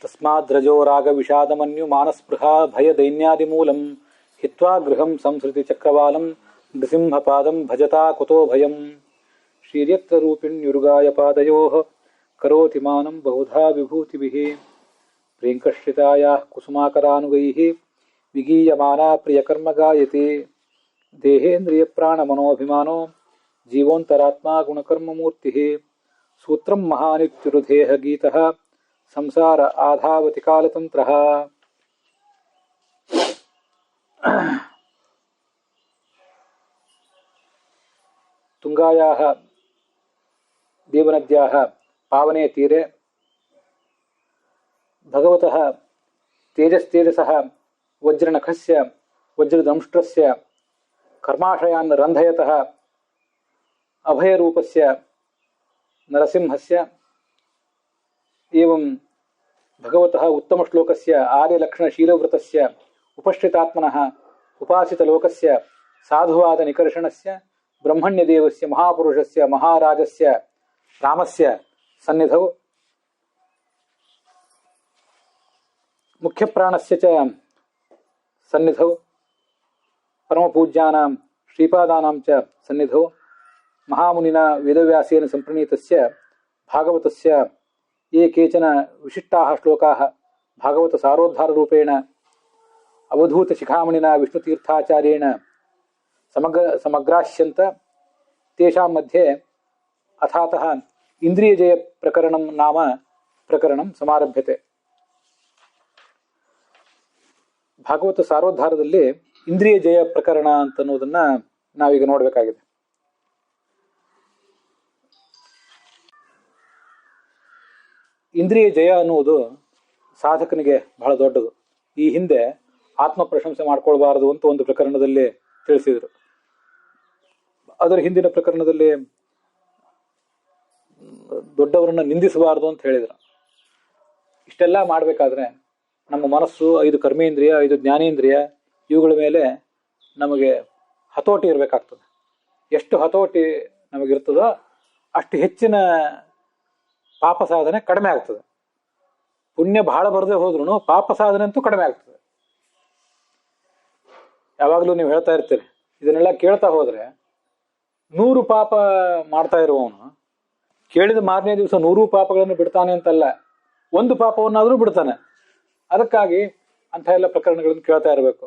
ತಸ್ಮಾದ್ರಜೋ ರಾಗ ವಿಷಾದಮನ್ಯು ಮಾನಸ್ಪೃಹ ಭಯ ದೈನ್ಯಾದಿಮೂಲಂ ಹಿತ್ವಾ ಗೃಹಂ ಸಂಸೃತಿ ಚಕ್ರವಾಲಂ ನೃಸಿಂಹಪಾದಂ ಭಜತಾ ಕುತೋ ಭಯಂ ಶ್ರೀರ್ಯತ್ರ ರೂಪಿಣ್ಯುರುಗಾಯ ಪಾದಯೋಃ ಕರೋತಿ ಮಾನಂ ಬಹುಧಾ ವಿಭೂತಿಭಿಃ ಪ್ರಿಯಂಕಶ್ರಿತಾಯಾಃ ಕುಸುಮಾಕರಾನುಗೈಃ ವಿಗೀಯಮಾನಾ ಪ್ರಿಯಕರ್ಮ ಗಾಯತೆ ದೇಹೇಂದ್ರಿಯ ಪ್ರಾಣಮನೋಭಿಮಾನೋ ಜೀವೋಂತರಾತ್ಮ ಗುಣಕರ್ಮಮೂರ್ತಿಃ ಸೂತ್ರಂ ಮಹಾನಿತ್ಯುರುದೇಹ ಗೀತಃ ಸಂಸಾರ ಆಧಾವತಿ ಕಾಲತಂತ್ರಃ. ತುಂಗಾಯಾಃ ದೇವನದ್ಯಾಃ ಪಾವನೆ ತೀರೆ ಭಗವತಃ ತೇಜಸ್ತೇಜಸಃ ವಜ್ರನಖಸ್ಯ ವಜ್ರದಂಷ್ಟ್ರಸ್ಯ ಕರ್ಮಾಶಯಾನ್ ರಂಧಯತಃ ಅಭಯರೂಪಸ್ಯ ನರಸಿಂಹಸ್ಯ ಏವಂ ಭಗವತಃ ಉತ್ತಮಶ್ಲೋಕಸ್ಯ ಆರ್ಯಲಕ್ಷಣಶೀಲವೃತಸ್ಯ ಉಪಶ್ರಿತಾತ್ಮನಃ ಉಪಾಸಿತಲೋಕಸ್ಯ ಸಾಧುವಾದ ನಿಕರ್ಷಣಸ್ಯ ಬ್ರಹ್ಮಣ್ಯದೇವಸ್ಯ ಮಹಾಪುರುಷಸ್ಯ ಮಹಾರಾಜಸ್ಯ ರಾಮಸ್ಯ ಸನ್ನಿಧೌ ಮುಖ್ಯಪ್ರಾಣಸ್ಯ ಚ ಸನ್ನಿಧೌ ಪರಮಪೂಜ್ಯಾನಾಂ ಶ್ರೀಪಾದಾನಾಂ ಚ ಸನ್ನಿಧೌ ಮಹಾಮುನಿನಾ ವೇದವ್ಯಾಸೇನ ಸಂಪ್ರಣೀತಸ್ಯ ಭಾಗವತಸ್ಯ ये केचन विशिष्टाः श्लोकाः भागवतसारोद्धाररूपेण अवधूतशिखामणिना विष्णुतीर्थाचार्येण समग्रास्यन्त तेषां मध्ये अथातः इन्द्रियजयप्रकरणं नाम प्रकरणं समारभ्यते. ಭಾಗವತ ಸಾರೋದ್ಧಾರದಲ್ಲಿ ಇಂದ್ರಿಯ ಜಯ ಪ್ರಕರಣ ಅಂತನ್ನೋದನ್ನ ನಾವೀಗ ನೋಡಬೇಕಾಗಿದೆ. ಇಂದ್ರಿಯ ಜಯ ಅನ್ನುವುದು ಸಾಧಕನಿಗೆ ಬಹಳ ದೊಡ್ಡದು. ಈ ಹಿಂದೆ ಆತ್ಮ ಪ್ರಶಂಸೆ ಮಾಡ್ಕೊಳ್ಬಾರದು ಅಂತ ಒಂದು ಪ್ರಕರಣದಲ್ಲಿ ತಿಳಿಸಿದರು. ಅದರ ಹಿಂದಿನ ಪ್ರಕರಣದಲ್ಲಿ ದೊಡ್ಡವರನ್ನ ನಿಂದಿಸಬಾರದು ಅಂತ ಹೇಳಿದರು. ಇಷ್ಟೆಲ್ಲ ಮಾಡಬೇಕಾದ್ರೆ ನಮ್ಮ ಮನಸ್ಸು 5 ಕರ್ಮೇಂದ್ರಿಯ 5 ಜ್ಞಾನೇಂದ್ರಿಯ ಇವುಗಳ ಮೇಲೆ ನಮಗೆ ಹತೋಟಿ ಇರಬೇಕಾಗ್ತದೆ. ಎಷ್ಟು ಹತೋಟಿ ನಮಗಿರ್ತದೋ ಅಷ್ಟು ಹೆಚ್ಚಿನ ಪಾಪ ಸಾಧನೆ ಕಡಿಮೆ ಆಗ್ತದೆ. ಪುಣ್ಯ ಬಹಳ ಬರದೆ ಹೋದ್ರೂ ಪಾಪ ಸಾಧನೆ ಅಂತೂ ಕಡಿಮೆ ಆಗ್ತದೆ. ಯಾವಾಗಲೂ ನೀವು ಹೇಳ್ತಾ ಇರ್ತೀರಿ, ಇದನ್ನೆಲ್ಲ ಕೇಳ್ತಾ ಹೋದ್ರೆ 100 ಪಾಪ ಮಾಡ್ತಾ ಇರುವವನು ಕೇಳಿದ ಮಾರನೇ ದಿವಸ 100 ಪಾಪಗಳನ್ನು ಬಿಡ್ತಾನೆ ಅಂತಲ್ಲ, 1 ಪಾಪವನ್ನಾದರೂ ಬಿಡ್ತಾನೆ. ಅದಕ್ಕಾಗಿ ಅಂಥ ಎಲ್ಲ ಪ್ರಕರಣಗಳನ್ನು ಕೇಳ್ತಾ ಇರಬೇಕು.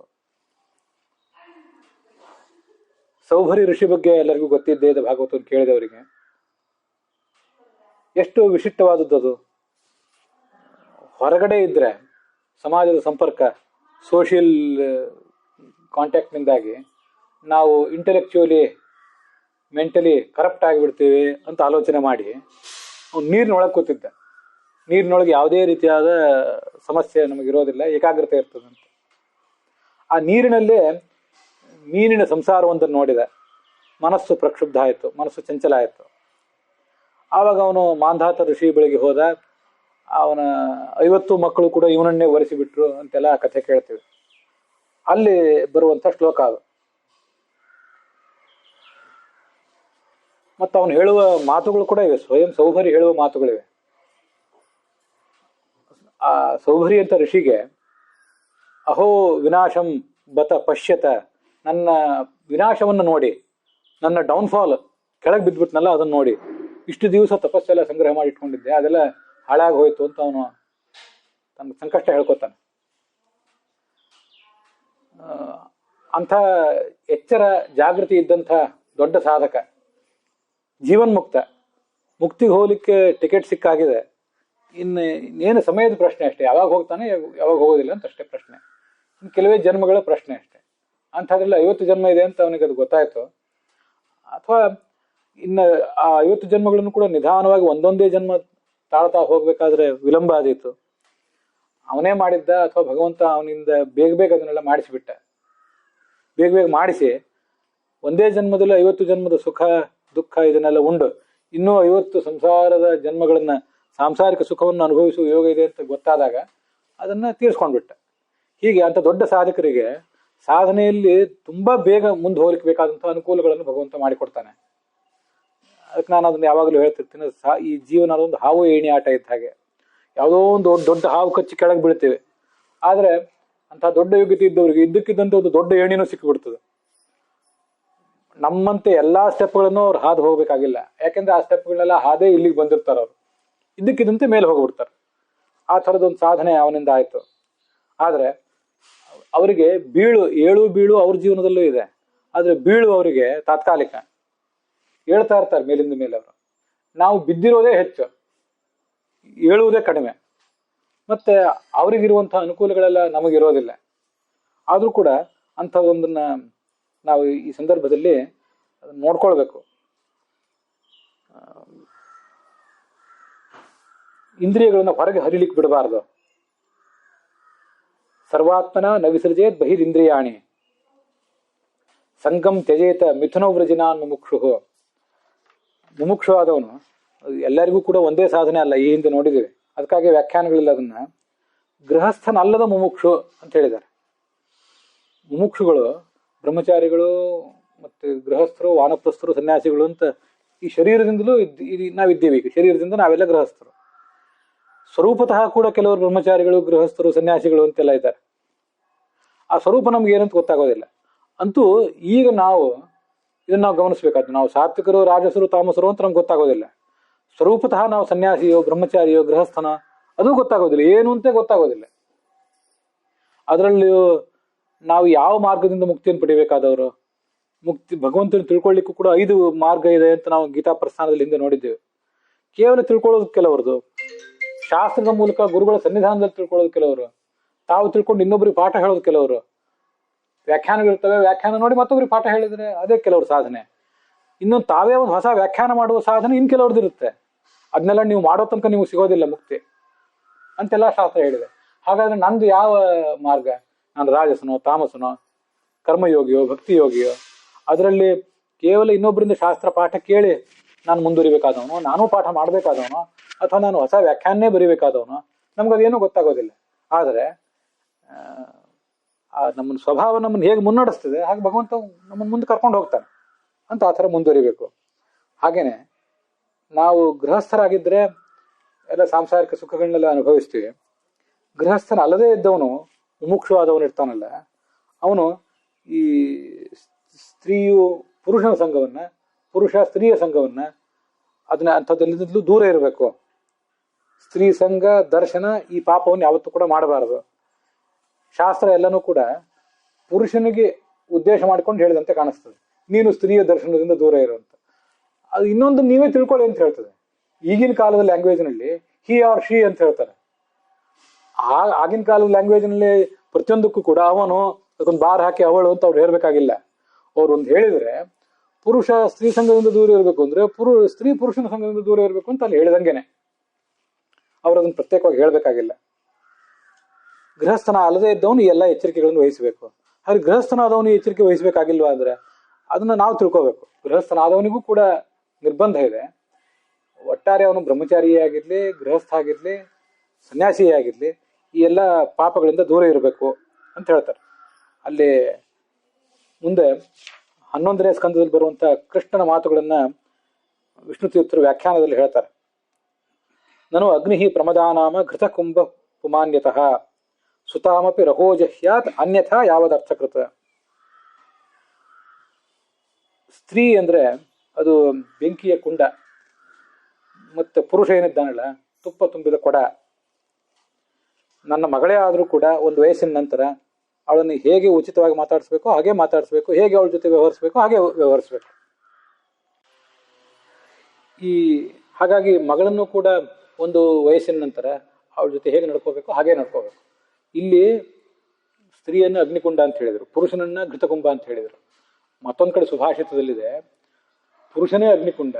ಸೌಭರಿ ಋಷಿ ಬಗ್ಗೆ ಎಲ್ಲರಿಗೂ ಗೊತ್ತಿದ್ದೇ ಇದೆ. ಭಾಗವತವನ್ನು ಕೇಳಿದವರಿಗೆ ಎಷ್ಟು ವಿಶಿಷ್ಟವಾದದ್ದು. ಹೊರಗಡೆ ಇದ್ರೆ ಸಮಾಜದ ಸಂಪರ್ಕ, ಸೋಷಿಯಲ್ ಕಾಂಟ್ಯಾಕ್ಟ್ನಿಂದಾಗಿ ನಾವು ಇಂಟೆಲೆಕ್ಚುಯಲಿ ಮೆಂಟಲಿ ಕರಪ್ಟ್ ಆಗಿಬಿಡ್ತೀವಿ ಅಂತ ಆಲೋಚನೆ ಮಾಡಿ ಅವ್ನು ನೀರಿನೊಳಗೆ ಕೂತಿದ್ದ. ನೀರಿನೊಳಗೆ ಯಾವುದೇ ರೀತಿಯಾದ ಸಮಸ್ಯೆ ನಮಗಿರೋದಿಲ್ಲ, ಏಕಾಗ್ರತೆ ಇರ್ತದಂತ. ಆ ನೀರಿನಲ್ಲೇ ಮೀನಿನ ಸಂಸಾರವೊಂದನ್ನು ನೋಡಿದ. ಮನಸ್ಸು ಪ್ರಕ್ಷುಬ್ಧ ಆಯಿತು, ಮನಸ್ಸು ಚಂಚಲ ಆಯಿತು. ಆವಾಗ ಅವನು ಮಾಂಧಾತ ಋಷಿ ಬಳಿಗೆ ಹೋದ. ಅವನ 50 ಮಕ್ಕಳು ಕೂಡ ಇವನನ್ನೇ ಒರೆಸಿಬಿಟ್ರು ಅಂತೆಲ್ಲ ಕಥೆ ಕೇಳ್ತೀವಿ. ಅಲ್ಲಿ ಬರುವಂಥ ಶ್ಲೋಕ ಅದು. ಮತ್ತು ಅವನು ಹೇಳುವ ಮಾತುಗಳು ಕೂಡ ಇವೆ, ಸ್ವಯಂ ಸೌಭರಿ ಹೇಳುವ ಮಾತುಗಳಿವೆ. ಆ ಸೌಭರಿ ಅಂತ ಋಷಿಗೆ ಅಹೋ ವಿನಾಶಂ ಬತ ಪಶ್ಯತ, ನನ್ನ ವಿನಾಶವನ್ನು ನೋಡಿ, ನನ್ನ ಡೌನ್ಫಾಲ್ ಕೆಳಗೆ ಬಿದ್ದುಬಿಟ್ನಲ್ಲ ಅದನ್ನು ನೋಡಿ, ಇಷ್ಟು ದಿವಸ ತಪಸ್ಸೆಲ್ಲ ಸಂಗ್ರಹ ಮಾಡಿ ಇಟ್ಕೊಂಡಿದ್ದೆ ಅದೆಲ್ಲ ಹಾಳಾಗಿ ಹೋಯ್ತು ಅಂತ ಅವನು ತನ್ನ ಸಂಕಷ್ಟ ಹೇಳ್ಕೊತಾನೆ. ಅಂಥ ಎಚ್ಚರ ಜಾಗೃತಿ ಇದ್ದಂಥ ದೊಡ್ಡ ಸಾಧಕ, ಜೀವನ್ಮುಕ್ತ, ಮುಕ್ತಿಗೆ ಹೋಗ್ಲಿಕ್ಕೆ ಟಿಕೆಟ್ ಸಿಕ್ಕಾಗಿದೆ. ಇನ್ನೇನು ಸಮಯದ ಪ್ರಶ್ನೆ ಅಷ್ಟೇ, ಯಾವಾಗ ಹೋಗ್ತಾನೆ ಯಾವಾಗ ಹೋಗೋದಿಲ್ಲ ಅಂತ ಅಷ್ಟೇ ಪ್ರಶ್ನೆ. ಇನ್ನು ಕೆಲವೇ ಜನ್ಮಗಳ ಪ್ರಶ್ನೆ ಅಷ್ಟೇ. ಅಂಥದ್ರಲ್ಲಿ 50 ಜನ್ಮ ಇದೆ ಅಂತ ಅವನಿಗೆ ಅದು ಗೊತ್ತಾಯ್ತು. ಅಥವಾ ಇನ್ನು ಆ 50 ಜನ್ಮಗಳನ್ನು ಕೂಡ ನಿಧಾನವಾಗಿ ಒಂದೊಂದೇ ಜನ್ಮ ತಾಳ್ತಾ ಹೋಗ್ಬೇಕಾದ್ರೆ ವಿಳಂಬ ಆದೀತು. ಅವನೇ ಮಾಡಿದ್ದ ಅಥವಾ ಭಗವಂತ ಅವನಿಂದ ಬೇಗ ಬೇಗ ಅದನ್ನೆಲ್ಲ ಮಾಡಿಸಿಬಿಟ್ಟ. ಬೇಗ ಬೇಗ ಮಾಡಿಸಿ ಒಂದೇ ಜನ್ಮದಲ್ಲಿ 50 ಜನ್ಮದ ಸುಖ ದುಃಖ ಇದನ್ನೆಲ್ಲ ಉಂಡು ಇನ್ನೂ 50 ಸಂಸಾರದ ಜನ್ಮಗಳನ್ನ ಸಾಂಸಾರಿಕ ಸುಖವನ್ನು ಅನುಭವಿಸುವ ಯೋಗ ಇದೆ ಅಂತ ಗೊತ್ತಾದಾಗ ಅದನ್ನ ತೀರಿಸ್ಕೊಂಡ್ಬಿಟ್ಟ. ಹೀಗೆ ಅಂತ ದೊಡ್ಡ ಸಾಧಕರಿಗೆ ಸಾಧನೆಯಲ್ಲಿ ತುಂಬಾ ಬೇಗ ಮುಂದೆ ಹೋಗ್ಲಿಕ್ಕೆ ಬೇಕಾದಂತಹ ಅನುಕೂಲಗಳನ್ನು ಭಗವಂತ ಮಾಡಿಕೊಡ್ತಾನೆ. ಅದಕ್ಕೆ ನಾನು ಅದನ್ನ ಯಾವಾಗಲೂ ಹೇಳ್ತಿರ್ತೀನಿ, ಈ ಜೀವನ ಅದೊಂದು ಹಾವು ಏಣಿ ಆಟ ಇದ್ದ ಹಾಗೆ. ಯಾವುದೋ ಒಂದು ದೊಡ್ಡ ಹಾವು ಕಚ್ಚಿ ಕೆಳಗೆ ಬೀಳ್ತೇವೆ. ಆದರೆ ಅಂಥ ದೊಡ್ಡ ಯೋಗ್ಯತೆ ಇದ್ದವರಿಗೆ ಇದ್ದಕ್ಕಿದ್ದಂತೆ ಒಂದು ದೊಡ್ಡ ಏಣಿನೂ ಸಿಕ್ಕಿಬಿಡ್ತದೆ. ನಮ್ಮಂತೆ ಎಲ್ಲಾ ಸ್ಟೆಪ್ಗಳನ್ನು ಅವ್ರು ಹಾದು ಹೋಗ್ಬೇಕಾಗಿಲ್ಲ. ಯಾಕೆಂದ್ರೆ ಆ ಸ್ಟೆಪ್ಗಳನ್ನೆಲ್ಲ ಹಾದೇ ಇಲ್ಲಿಗೆ ಬಂದಿರ್ತಾರೆ. ಅವರು ಇದ್ದಕ್ಕಿದ್ದಂತೆ ಮೇಲೆ ಹೋಗ್ಬಿಡ್ತಾರೆ. ಆ ಥರದೊಂದು ಸಾಧನೆ ಅವನಿಂದ ಆಯ್ತು. ಆದ್ರೆ ಅವರಿಗೆ ಏಳು ಬೀಳು ಅವ್ರ ಜೀವನದಲ್ಲೂ ಇದೆ. ಆದ್ರೆ ಬೀಳು ಅವರಿಗೆ ತಾತ್ಕಾಲಿಕ, ಹೇಳ್ತಾ ಇರ್ತಾರೆ ಮೇಲಿಂದ ಮೇಲೆ ಅವರು. ನಾವು ಬಿದ್ದಿರೋದೇ ಹೆಚ್ಚು, ಏಳುವುದೇ ಕಡಿಮೆ. ಮತ್ತೆ ಅವರಿಗಿರುವಂತಹ ಅನುಕೂಲಗಳೆಲ್ಲ ನಮಗಿರೋದಿಲ್ಲ. ಆದ್ರೂ ಕೂಡ ಅಂಥದ್ದೊಂದನ್ನ ನಾವು ಈ ಸಂದರ್ಭದಲ್ಲಿ ನೋಡ್ಕೊಳ್ಬೇಕು. ಇಂದ್ರಿಯಗಳನ್ನ ಹೊರಗೆ ಹರಿಲಿಕ್ಕೆ ಬಿಡಬಾರ್ದು. ಸರ್ವಾತ್ಮನ ನ ವಿಸರ್ಜೇತ್ ಬಹಿರಿಂದ್ರಿಯಾಣಿ ಸಂಗಮ್ ತ್ಯಜೇತ ಮಿಥುನ ವ್ರಜಿನಾನ್ ಮುಮುಕ್ಷು. ಮುಮುಕ್ಷು ಆದವನು ಎಲ್ಲರಿಗೂ ಕೂಡ ಒಂದೇ ಸಾಧನೆ ಅಲ್ಲ, ಈ ಹಿಂದೆ ನೋಡಿದ್ದೇವೆ. ಅದಕ್ಕಾಗಿ ವ್ಯಾಖ್ಯಾನಗಳಿಲ್ಲ. ಅದನ್ನ ಗೃಹಸ್ಥನಲ್ಲದ ಮುಮುಕ್ಷು ಅಂತ ಹೇಳಿದ್ದಾರೆ. ಮುಮುಕ್ಷುಗಳು ಬ್ರಹ್ಮಚಾರಿಗಳು ಮತ್ತೆ ಗೃಹಸ್ಥರು, ವಾನಪ್ರಸ್ಥರು, ಸನ್ಯಾಸಿಗಳು ಅಂತ ಈ ಶರೀರದಿಂದಲೂ ನಾವಿದ್ದೇವೆ. ಈಗ ಶರೀರದಿಂದ ನಾವೆಲ್ಲ ಗೃಹಸ್ಥರು. ಸ್ವರೂಪತಃ ಕೂಡ ಕೆಲವರು ಬ್ರಹ್ಮಚಾರಿಗಳು, ಗೃಹಸ್ಥರು, ಸನ್ಯಾಸಿಗಳು ಅಂತೆಲ್ಲ ಇದ್ದಾರೆ. ಆ ಸ್ವರೂಪ ನಮ್ಗೆ ಏನಂತ ಗೊತ್ತಾಗೋದಿಲ್ಲ. ಅಂತೂ ಈಗ ನಾವು ಇದನ್ನ ನಾವು ಗಮನಿಸ್ಬೇಕಾದ್ದು. ನಾವು ಸಾತ್ವಿಕರು, ರಾಜಸರು, ತಾಮಸರು ಅಂತ ನಮ್ಗೆ ಗೊತ್ತಾಗೋದಿಲ್ಲ. ಸ್ವರೂಪತಃ ನಾವು ಸನ್ಯಾಸಿಯೋ, ಬ್ರಹ್ಮಚಾರಿಯೋ, ಗೃಹಸ್ಥನ ಅದು ಗೊತ್ತಾಗೋದಿಲ್ಲ. ಏನು ಅಂತ ಗೊತ್ತಾಗೋದಿಲ್ಲ. ಅದರಲ್ಲಿಯೂ ನಾವು ಯಾವ ಮಾರ್ಗದಿಂದ ಮುಕ್ತಿಯನ್ನು ಪಡಿಬೇಕಾದವರು, ಭಗವಂತನ ತಿಳ್ಕೊಳ್ಳಿಕ್ಕೂ ಕೂಡ 5 ಮಾರ್ಗ ಇದೆ ಅಂತ ನಾವು ಗೀತಾ ಪ್ರಸ್ಥಾನದಲ್ಲಿ ಹಿಂದೆ ನೋಡಿದ್ದೇವೆ. ಕೇವಲ ತಿಳ್ಕೊಳ್ಳೋದು ಕೆಲವರದು, ಶಾಸ್ತ್ರದ ಮೂಲಕ ಗುರುಗಳ ಸನ್ನಿಧಾನದಲ್ಲಿ ತಿಳ್ಕೊಳ್ಳೋದು ಕೆಲವರು, ತಾವು ತಿಳ್ಕೊಂಡು ಇನ್ನೊಬ್ರಿಗೆ ಪಾಠ ಹೇಳೋದು ಕೆಲವರು, ವ್ಯಾಖ್ಯಾನಗಳಿರ್ತವೆ, ವ್ಯಾಖ್ಯಾನ ನೋಡಿ ಮತ್ತೊಬ್ರಿಗೆ ಪಾಠ ಹೇಳಿದ್ರೆ ಅದೇ ಕೆಲವ್ರ ಸಾಧನೆ. ಇನ್ನೊಂದು ತಾವೇ ಒಂದು ಹೊಸ ವ್ಯಾಖ್ಯಾನ ಮಾಡುವ ಸಾಧನೆ ಇನ್ ಕೆಲವ್ರದ್ದು ಇರುತ್ತೆ. ಅದನ್ನೆಲ್ಲ ನೀವು ಮಾಡೋ ತನಕ ನೀವು ಸಿಗೋದಿಲ್ಲ ಮುಕ್ತಿ ಅಂತೆಲ್ಲ ಶಾಸ್ತ್ರ ಹೇಳಿದೆ. ಹಾಗಾದ್ರೆ ನಂದು ಯಾವ ಮಾರ್ಗ? ನಾನು ರಾಜಸನೋ, ತಾಮಸನೋ, ಕರ್ಮಯೋಗಿಯೋ, ಭಕ್ತಿ ಯೋಗಿಯೋ? ಅದರಲ್ಲಿ ಕೇವಲ ಇನ್ನೊಬ್ಬರಿಂದ ಶಾಸ್ತ್ರ ಪಾಠ ಕೇಳಿ ನಾನು ಮುಂದುವರಿಬೇಕಾದವನು, ನಾನೂ ಪಾಠ ಮಾಡಬೇಕಾದವನು, ಅಥವಾ ನಾನು ಹೊಸ ವ್ಯಾಖ್ಯಾನೇ ಬರಿಬೇಕಾದವನು? ನಮ್ಗದೇನೂ ಗೊತ್ತಾಗೋದಿಲ್ಲ. ಆದರೆ ನಮ್ಮನ್ನ ಸ್ವಭಾವ ನಮ್ಮನ್ನು ಹೇಗೆ ಮುನ್ನಡೆಸ್ತದೆ ಹಾಗೆ ಭಗವಂತ ನಮ್ಮನ್ನು ಮುಂದೆ ಕರ್ಕೊಂಡು ಹೋಗ್ತಾನೆ ಅಂತ ಆ ಥರ ಮುಂದುವರಿಬೇಕು. ಹಾಗೇನೆ ನಾವು ಗೃಹಸ್ಥರಾಗಿದ್ದರೆ ಎಲ್ಲ ಸಾಂಸಾರಿಕ ಸುಖಗಳನ್ನೆಲ್ಲ ಅನುಭವಿಸ್ತೀವಿ. ಗೃಹಸ್ಥನ ಅಲ್ಲದೇ ಇದ್ದವನು, ಮುಮುಕ್ಷುವಾದವನು ಇರ್ತಾನಲ್ಲ, ಅವನು ಈ ಸ್ತ್ರೀಯು ಪುರುಷನ ಸಂಘವನ್ನ, ಪುರುಷ ಸ್ತ್ರೀಯ ಸಂಘವನ್ನ ಅದನ್ನ ಅಂಥದ್ದೆಲ್ಲದೂ ದೂರ ಇರಬೇಕು. ಸ್ತ್ರೀ ಸಂಘ, ದರ್ಶನ, ಈ ಪಾಪವನ್ನು ಯಾವತ್ತೂ ಕೂಡ ಮಾಡಬಾರದು. ಶಾಸ್ತ್ರ ಎಲ್ಲನೂ ಕೂಡ ಪುರುಷನಿಗೆ ಉದ್ದೇಶ ಮಾಡ್ಕೊಂಡು ಹೇಳಿದಂತೆ ಕಾಣಿಸ್ತದೆ. ನೀನು ಸ್ತ್ರೀಯ ದರ್ಶನದಿಂದ ದೂರ ಇರುವಂತ. ಅದು ಇನ್ನೊಂದು ನೀವೇ ತಿಳ್ಕೊಳ್ಳಿ ಅಂತ ಹೇಳ್ತದೆ. ಈಗಿನ ಕಾಲದ ಲ್ಯಾಂಗ್ವೇಜ್ನಲ್ಲಿ ಹಿ ಆರ್ ಶಿ ಅಂತ ಹೇಳ್ತಾರೆ. ಆಗಿನ ಕಾಲದ ಲ್ಯಾಂಗ್ವೇಜ್ನಲ್ಲಿ ಪ್ರತಿಯೊಂದಕ್ಕೂ ಕೂಡ ಅವನು, ಅದೊಂದು ಬಾರ್ ಹಾಕಿ ಅವಳು ಅಂತ ಅವ್ರು ಹೇಳ್ಬೇಕಾಗಿಲ್ಲ. ಅವ್ರು ಒಂದು ಹೇಳಿದ್ರೆ ಪುರುಷ ಸ್ತ್ರೀ ಸಂಘದಿಂದ ದೂರ ಇರಬೇಕು ಅಂದ್ರೆ ಸ್ತ್ರೀ ಪುರುಷನ ಸಂಘದಿಂದ ದೂರ ಇರಬೇಕು ಅಂತ ಅಲ್ಲಿ ಹೇಳಿದಂಗೆನೆ. ಅವ್ರು ಅದನ್ನು ಪ್ರತ್ಯೇಕವಾಗಿ ಹೇಳ್ಬೇಕಾಗಿಲ್ಲ. ಗೃಹಸ್ಥನ ಅಲ್ಲದೆ ಇದ್ದವನು ಎಲ್ಲ ಎಚ್ಚರಿಕೆಗಳನ್ನು ವಹಿಸಬೇಕು. ಹಾಗೆ ಗೃಹಸ್ಥನಾದವನು ಎಚ್ಚರಿಕೆ ವಹಿಸಬೇಕಾಗಿಲ್ವಾ ಅಂದ್ರೆ ಅದನ್ನ ನಾವು ತಿಳ್ಕೋಬೇಕು. ಗೃಹಸ್ಥನಾದವನಿಗೂ ಕೂಡ ನಿರ್ಬಂಧ ಇದೆ. ಒಟ್ಟಾರೆ ಅವನು ಬ್ರಹ್ಮಚಾರಿಯೇ ಆಗಿರ್ಲಿ, ಗೃಹಸ್ಥ ಆಗಿರ್ಲಿ, ಸನ್ಯಾಸಿಯೇ ಆಗಿರ್ಲಿ, ಈ ಎಲ್ಲ ಪಾಪಗಳಿಂದ ದೂರ ಇರಬೇಕು ಅಂತ ಹೇಳ್ತಾರೆ. ಅಲ್ಲಿ ಮುಂದೆ 11ನೇ ಸ್ಕಂದದಲ್ಲಿ ಬರುವಂತ ಕೃಷ್ಣನ ಮಾತುಗಳನ್ನ ವಿಷ್ಣು ತೀರ್ಥರು ವ್ಯಾಖ್ಯಾನದಲ್ಲಿ ಹೇಳ್ತಾರೆ. ನಾನು ಅಗ್ನಿ ಪ್ರಮದಾನಾಮ ಘೃತ ಕುಂಭ ಪುಮಾನ್ಯತಃ ಸುತಾಮಪಿ ರಹೋಜಹ್ಯಾತ್ ಅನ್ಯಥಾ ಯಾವದರ್ಥಕೃತ. ಸ್ತ್ರೀ ಅಂದ್ರೆ ಅದು ಬೆಂಕಿಯ ಕುಂಡ, ಮತ್ತೆ ಪುರುಷ ಏನಿದ್ದಾನಲ್ಲ ತುಪ್ಪ ತುಂಬಿದ ಕೊಡ. ನನ್ನ ಮಗಳೇ ಆದ್ರೂ ಕೂಡ ಒಂದು ವಯಸ್ಸಿನ ನಂತರ ಅವಳನ್ನು ಹೇಗೆ ಉಚಿತವಾಗಿ ಮಾತಾಡಿಸ್ಬೇಕು ಹಾಗೆ ಮಾತಾಡಿಸ್ಬೇಕು, ಹೇಗೆ ಅವಳ ಜೊತೆ ವ್ಯವಹರಿಸ್ಬೇಕು ಹಾಗೆ ವ್ಯವಹರಿಸ್ಬೇಕು. ಹಾಗಾಗಿ ಮಗಳನ್ನು ಕೂಡ ಒಂದು ವಯಸ್ಸಿನ ನಂತರ ಅವಳ ಜೊತೆ ಹೇಗೆ ನಡ್ಕೋಬೇಕು ಹಾಗೆ ನಡ್ಕೋಬೇಕು. ಇಲ್ಲಿ ಸ್ತ್ರೀಯನ್ನು ಅಗ್ನಿಕುಂಡ ಅಂತ ಹೇಳಿದರು, ಪುರುಷನನ್ನ ಘೃತಕುಂಭ ಅಂತ ಹೇಳಿದರು. ಮತ್ತೊಂದು ಕಡೆ ಸುಭಾಷಿತದಲ್ಲಿದೆ ಪುರುಷನೇ ಅಗ್ನಿಕುಂಡ,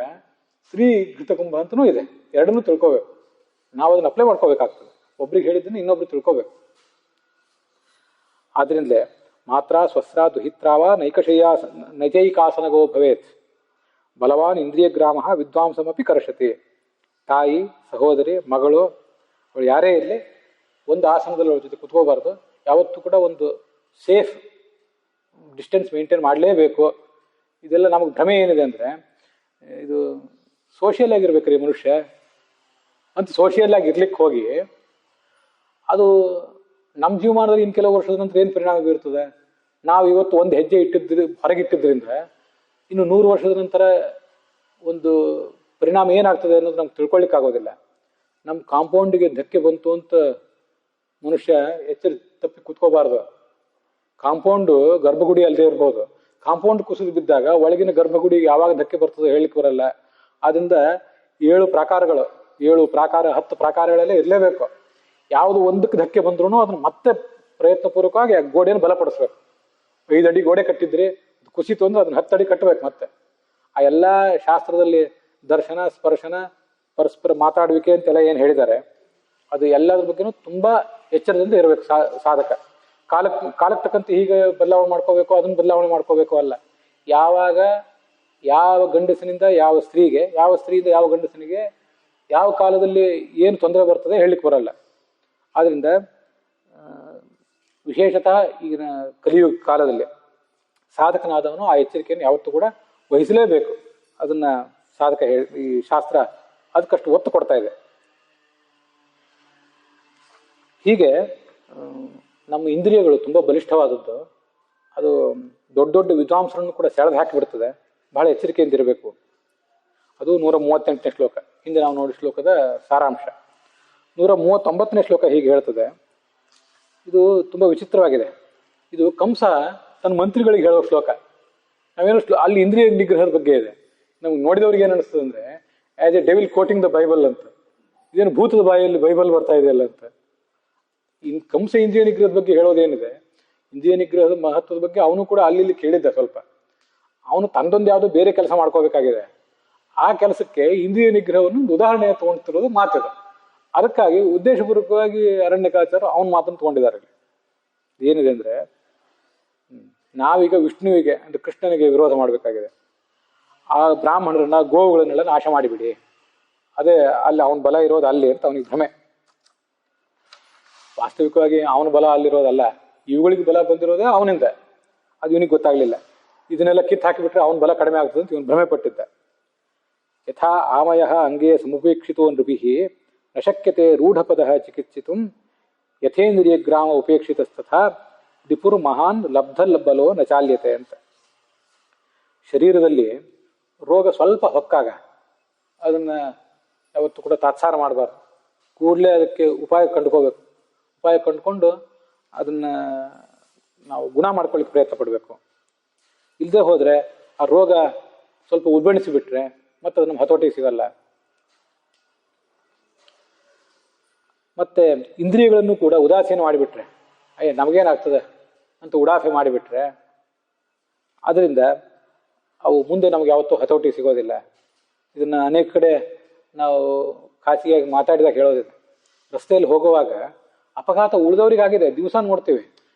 ಸ್ತ್ರೀ ಘೃತಕುಂಭ ಅಂತನೂ ಇದೆ. ಎರಡನ್ನೂ ತಿಳ್ಕೋಬೇಕು. ನಾವು ಅದನ್ನ ಅಪ್ಲೈ ಮಾಡ್ಕೋಬೇಕಾಗ್ತದೆ. ಒಬ್ರಿಗೆ ಹೇಳಿದ್ದನ್ನು ಇನ್ನೊಬ್ರು ತಿಳ್ಕೋಬೇಕು. ಆದ್ರಿಂದಲೇ ಮಾತ್ರ ಸ್ವಸ್ರ ದುಹಿತ್ರಾವ ನೈಜೈಕಾಸನಗೋ ಭವೇತ್ ಬಲವಾನ್ ಇಂದ್ರಿಯ ಗ್ರಾಮ ವಿದ್ವಾಂಸಮಪಿ ಕರ್ಷತಿ. ತಾಯಿ, ಸಹೋದರಿ, ಮಗಳು, ಅವಳು ಯಾರೇ ಇರಲಿ ಒಂದು ಆಸನದಲ್ಲಿ ಅವಳ ಜೊತೆ ಕುತ್ಕೋಬಾರ್ದು. ಯಾವತ್ತೂ ಕೂಡ ಒಂದು ಸೇಫ್ ಡಿಸ್ಟೆನ್ಸ್ ಮೇಂಟೈನ್ ಮಾಡಲೇಬೇಕು. ಇದೆಲ್ಲ ನಮಗೆ ಭ್ರಮೆ ಏನಿದೆ ಅಂದರೆ ಇದು ಸೋಷಿಯಲ್ ಆಗಿರ್ಬೇಕ್ರಿ ಮನುಷ್ಯ. ಅಂತ ಸೋಷಿಯಲ್ ಆಗಿ ಇರ್ಲಿಕ್ಕೆ ಹೋಗಿ ಅದು ನಮ್ಮ ಜೀವಮಾನದಲ್ಲಿ ಇನ್ನು ಕೆಲವು ವರ್ಷದ ನಂತರ ಏನು ಪರಿಣಾಮ ಬೀರ್ತದೆ? ನಾವು ಇವತ್ತು ಒಂದು ಹೆಜ್ಜೆ ಹೊರಗಿಟ್ಟಿದ್ರಿಂದ ಇನ್ನು 100 ವರ್ಷದ ನಂತರ ಒಂದು ಪರಿಣಾಮ ಏನಾಗ್ತದೆ ಅನ್ನೋದು ನಮ್ಗೆ ತಿಳ್ಕೊಳ್ಳಿಕ್ಕಾಗೋದಿಲ್ಲ. ನಮ್ಮ ಕಾಂಪೌಂಡಿಗೆ ಧಕ್ಕೆ ಬಂತು ಅಂತ ಮನುಷ್ಯ ಎಚ್ಚರ ತಪ್ಪಿ ಕೂತ್ಕೋಬಾರ್ದು. ಕಾಂಪೌಂಡು ಗರ್ಭಗುಡಿ ಅಲ್ಲದೆ ಇರ್ಬೋದು, ಕಾಂಪೌಂಡ್ ಕುಸಿದು ಬಿದ್ದಾಗ ಒಳಗಿನ ಗರ್ಭಗುಡಿಗೆ ಯಾವಾಗ ಧಕ್ಕೆ ಬರ್ತದೋ ಹೇಳಲಿಕ್ಕೆ ಬರಲ್ಲ. ಆದ್ರಿಂದ 7 ಪ್ರಾಕಾರಗಳು 10 ಪ್ರಾಕಾರಗಳೆಲ್ಲ ಇರಲೇಬೇಕು. ಯಾವುದು ಒಂದಕ್ಕೆ ಧಕ್ಕೆ ಬಂದ್ರೂ ಅದನ್ನ ಮತ್ತೆ ಪ್ರಯತ್ನಪೂರ್ವಕವಾಗಿ ಗೋಡೆಯನ್ನು ಬಲಪಡಿಸ್ಬೇಕು. 5 ಅಡಿ ಗೋಡೆ ಕಟ್ಟಿದ್ರಿ ಕುಸಿತು ಅಂದ್ರೆ ಅದನ್ನ 10 ಅಡಿ ಕಟ್ಟಬೇಕು. ಮತ್ತೆ ಆ ಎಲ್ಲ ಶಾಸ್ತ್ರದಲ್ಲಿ ದರ್ಶನ, ಸ್ಪರ್ಶನ, ಪರಸ್ಪರ ಮಾತಾಡುವಿಕೆ ಅಂತೆಲ್ಲ ಏನು ಹೇಳಿದ್ದಾರೆ, ಅದು ಎಲ್ಲದ್ರ ಬಗ್ಗೆನೂ ತುಂಬಾ ಎಚ್ಚರದಿಂದ ಇರಬೇಕು ಸಾಧಕ. ಕಾಲಕ್ಕೆ ತಕ್ಕಂತೆ ಹೀಗೆ ಬದಲಾವಣೆ ಮಾಡ್ಕೋಬೇಕು, ಅದನ್ನ ಬದಲಾವಣೆ ಮಾಡ್ಕೋಬೇಕು ಅಲ್ಲ. ಯಾವಾಗ ಯಾವ ಗಂಡಸಿನಿಂದ ಯಾವ ಸ್ತ್ರೀಗೆ, ಯಾವ ಸ್ತ್ರೀಯಿಂದ ಯಾವ ಗಂಡಸನಿಗೆ ಯಾವ ಕಾಲದಲ್ಲಿ ಏನು ತೊಂದರೆ ಬರ್ತದೆ ಹೇಳಲಿಕ್ಕೆ ಬರಲ್ಲ. ಆದ್ರಿಂದ ವಿಶೇಷತಃ ಈಗಿನ ಕಲಿಯುಗ ಕಾಲದಲ್ಲಿ ಸಾಧಕನಾದವನು ಆ ಎಚ್ಚರಿಕೆಯನ್ನು ಯಾವತ್ತೂ ಕೂಡ ವಹಿಸಲೇಬೇಕು. ಅದನ್ನ ಸಾಧಕ ಈ ಶಾಸ್ತ್ರ ಅದಕ್ಕಷ್ಟು ಒತ್ತು ಕೊಡ್ತಾ ಇದೆ. ಹೀಗೆ ನಮ್ಮ ಇಂದ್ರಿಯಗಳು ತುಂಬ ಬಲಿಷ್ಠವಾದದ್ದು. ಅದು ದೊಡ್ಡ ದೊಡ್ಡ ವಿದ್ವಾಂಸರನ್ನು ಕೂಡ ಸೆಳೆದು ಹಾಕಿಬಿಡ್ತದೆ. ಬಹಳ ಎಚ್ಚರಿಕೆಯಿಂದ ಇರಬೇಕು. ಅದು 138ನೇ ಶ್ಲೋಕ, ಹಿಂದೆ ನಾವು ನೋಡಿ ಶ್ಲೋಕದ ಸಾರಾಂಶ. 139ನೇ ಶ್ಲೋಕ ಹೀಗೆ ಹೇಳ್ತದೆ. ಇದು ತುಂಬ ವಿಚಿತ್ರವಾಗಿದೆ. ಇದು ಕಂಸ ತನ್ನ ಮಂತ್ರಿಗಳಿಗೆ ಹೇಳೋ ಶ್ಲೋಕ. ನಾವೇನೋ ಅಲ್ಲಿ ಇಂದ್ರಿಯ ನಿಗ್ರಹದ ಬಗ್ಗೆ ಇದೆ. ನಮ್ಗೆ ನೋಡಿದವ್ರಿಗೆ ಏನು ಅನಿಸ್ತದೆ ಅಂದರೆ as a devil quoting the Bible ಅಂತ. ಇದೇನು ಭೂತದ ಬಾಯಲ್ಲಿ ಬೈಬಲ್ ಬರ್ತಾ ಇದೆಯಲ್ಲ ಅಂತ. ಕಂಸ ಇಂದ್ರಿಯ ನಿಗ್ರಹದ ಬಗ್ಗೆ ಹೇಳೋದೇನಿದೆ, ಇಂದ್ರಿಯ ನಿಗ್ರಹದ ಮಹತ್ವದ ಬಗ್ಗೆ ಅವನು ಕೂಡ ಅಲ್ಲಿ ಕೇಳಿದ್ದ ಸ್ವಲ್ಪ. ಅವನು ತಂದೊಂದು ಯಾವುದೋ ಬೇರೆ ಕೆಲಸ ಮಾಡ್ಕೋಬೇಕಾಗಿದೆ. ಆ ಕೆಲಸಕ್ಕೆ ಇಂದ್ರಿಯ ನಿಗ್ರಹವನ್ನು ಉದಾಹರಣೆ ತಗೊಂತಿರೋದು ಮಾತಿದೆ. ಅದಕ್ಕಾಗಿ ಉದ್ದೇಶಪೂರ್ವಕವಾಗಿ ಅರಣ್ಯಕಾಚಾರ್ಯರು ಅವನ ಮಾತನ್ನು ತಗೊಂಡಿದ್ದಾರೆ. ಏನಿದೆ ಅಂದ್ರೆ, ನಾವೀಗ ವಿಷ್ಣುವಿಗೆ ಅಂದ್ರೆ ಕೃಷ್ಣನಿಗೆ ವಿರೋಧ ಮಾಡಬೇಕಾಗಿದೆ. ಆ ಬ್ರಾಹ್ಮಣರನ್ನ ಗೋವುಗಳನ್ನೆಲ್ಲ ನಾಶ ಮಾಡಿಬಿಡಿ, ಅದೇ ಅಲ್ಲಿ ಅವನ ಬಲ ಇರೋದು ಅಲ್ಲಿ ಅಂತ ಅವನಿಗೆ ಭ್ರಮೆ. ವಾಸ್ತವಿಕವಾಗಿ ಅವನ ಬಲ ಅಲ್ಲಿರೋದಲ್ಲ, ಇವುಗಳಿಗೆ ಬಲ ಬಂದಿರೋದೇ ಅವನಿಂದ. ಅದು ಇವನಿಗೆ ಗೊತ್ತಾಗ್ಲಿಲ್ಲ. ಇದನ್ನೆಲ್ಲ ಕಿತ್ತು ಹಾಕಿಬಿಟ್ರೆ ಅವನ ಬಲ ಕಡಿಮೆ ಆಗ್ತದೆ ಅಂತ ಇವನು ಭ್ರಮೆ ಪಟ್ಟಿದ್ದ. ಯಥಾ ಆಮಯ ಅಂಗೇ ಸಮುಪೇಕ್ಷಿತೋ ನೃಭಿಃ ನ ಶಕ್ಯತೆ ರೂಢಪದ ಚಿಕಿತ್ಸಿತು ಯಥೇಂದ್ರಿಯ ಗ್ರಾಮ ಉಪೇಕ್ಷಿತಸ್ತಥಾ ದಿಪುರ್ ಮಹಾನ್ ಲಬ್ಧಲಬ್ಬಲೋ ನ ಚಾಲ್ಯತೆ ಅಂತ. ಶರೀರದಲ್ಲಿ ರೋಗ ಸ್ವಲ್ಪ ಹೊಕ್ಕಾಗ ಅದನ್ನ ಯಾವತ್ತೂ ಕೂಡ ತಾತ್ಸಾರ ಮಾಡಬಾರ್ದು. ಕೂಡಲೇ ಅದಕ್ಕೆ ಉಪಾಯ ಕಂಡುಕೋಬೇಕು. ಉಪಾಯ ಕಂಡುಕೊಂಡು ಅದನ್ನ ನಾವು ಗುಣ ಮಾಡ್ಕೊಳ್ಳಿಕ್ಕೆ ಪ್ರಯತ್ನ ಪಡಬೇಕು. ಇಲ್ಲದೆ ಹೋದ್ರೆ ಆ ರೋಗ ಸ್ವಲ್ಪ ಉಲ್ಬಣಿಸಿಬಿಟ್ರೆ ಮತ್ತೆ ಅದು ನಮ್ಮ ಹತೋಟಿಗೆ ಸಿಗಲ್ಲ. ಮತ್ತೆ ಇಂದ್ರಿಯಗಳನ್ನು ಕೂಡ ಉದಾಸೀನ ಮಾಡಿಬಿಟ್ರೆ, ನಮಗೇನಾಗ್ತದೆ ಅಂತ ಉಡಾಫೆ ಮಾಡಿಬಿಟ್ರೆ ಅದರಿಂದ ಅವು ಮುಂದೆ ನಮ್ಗೆ ಯಾವತ್ತೂ ಹತೋಟಿ ಸಿಗೋದಿಲ್ಲ. ಇದನ್ನ ಅನೇಕ ಕಡೆ ನಾವು ಖಾಸಗಿಯಾಗಿ ಮಾತಾಡಿದಾಗ ಹೇಳೋದಿದೆ. ರಸ್ತೆಯಲ್ಲಿ ಹೋಗುವಾಗ ಅಪಘಾತ ಉಳಿದವರಿಗಾಗಿದೆ, ದಿವಸ ನೋಡ್ತೀವಿ.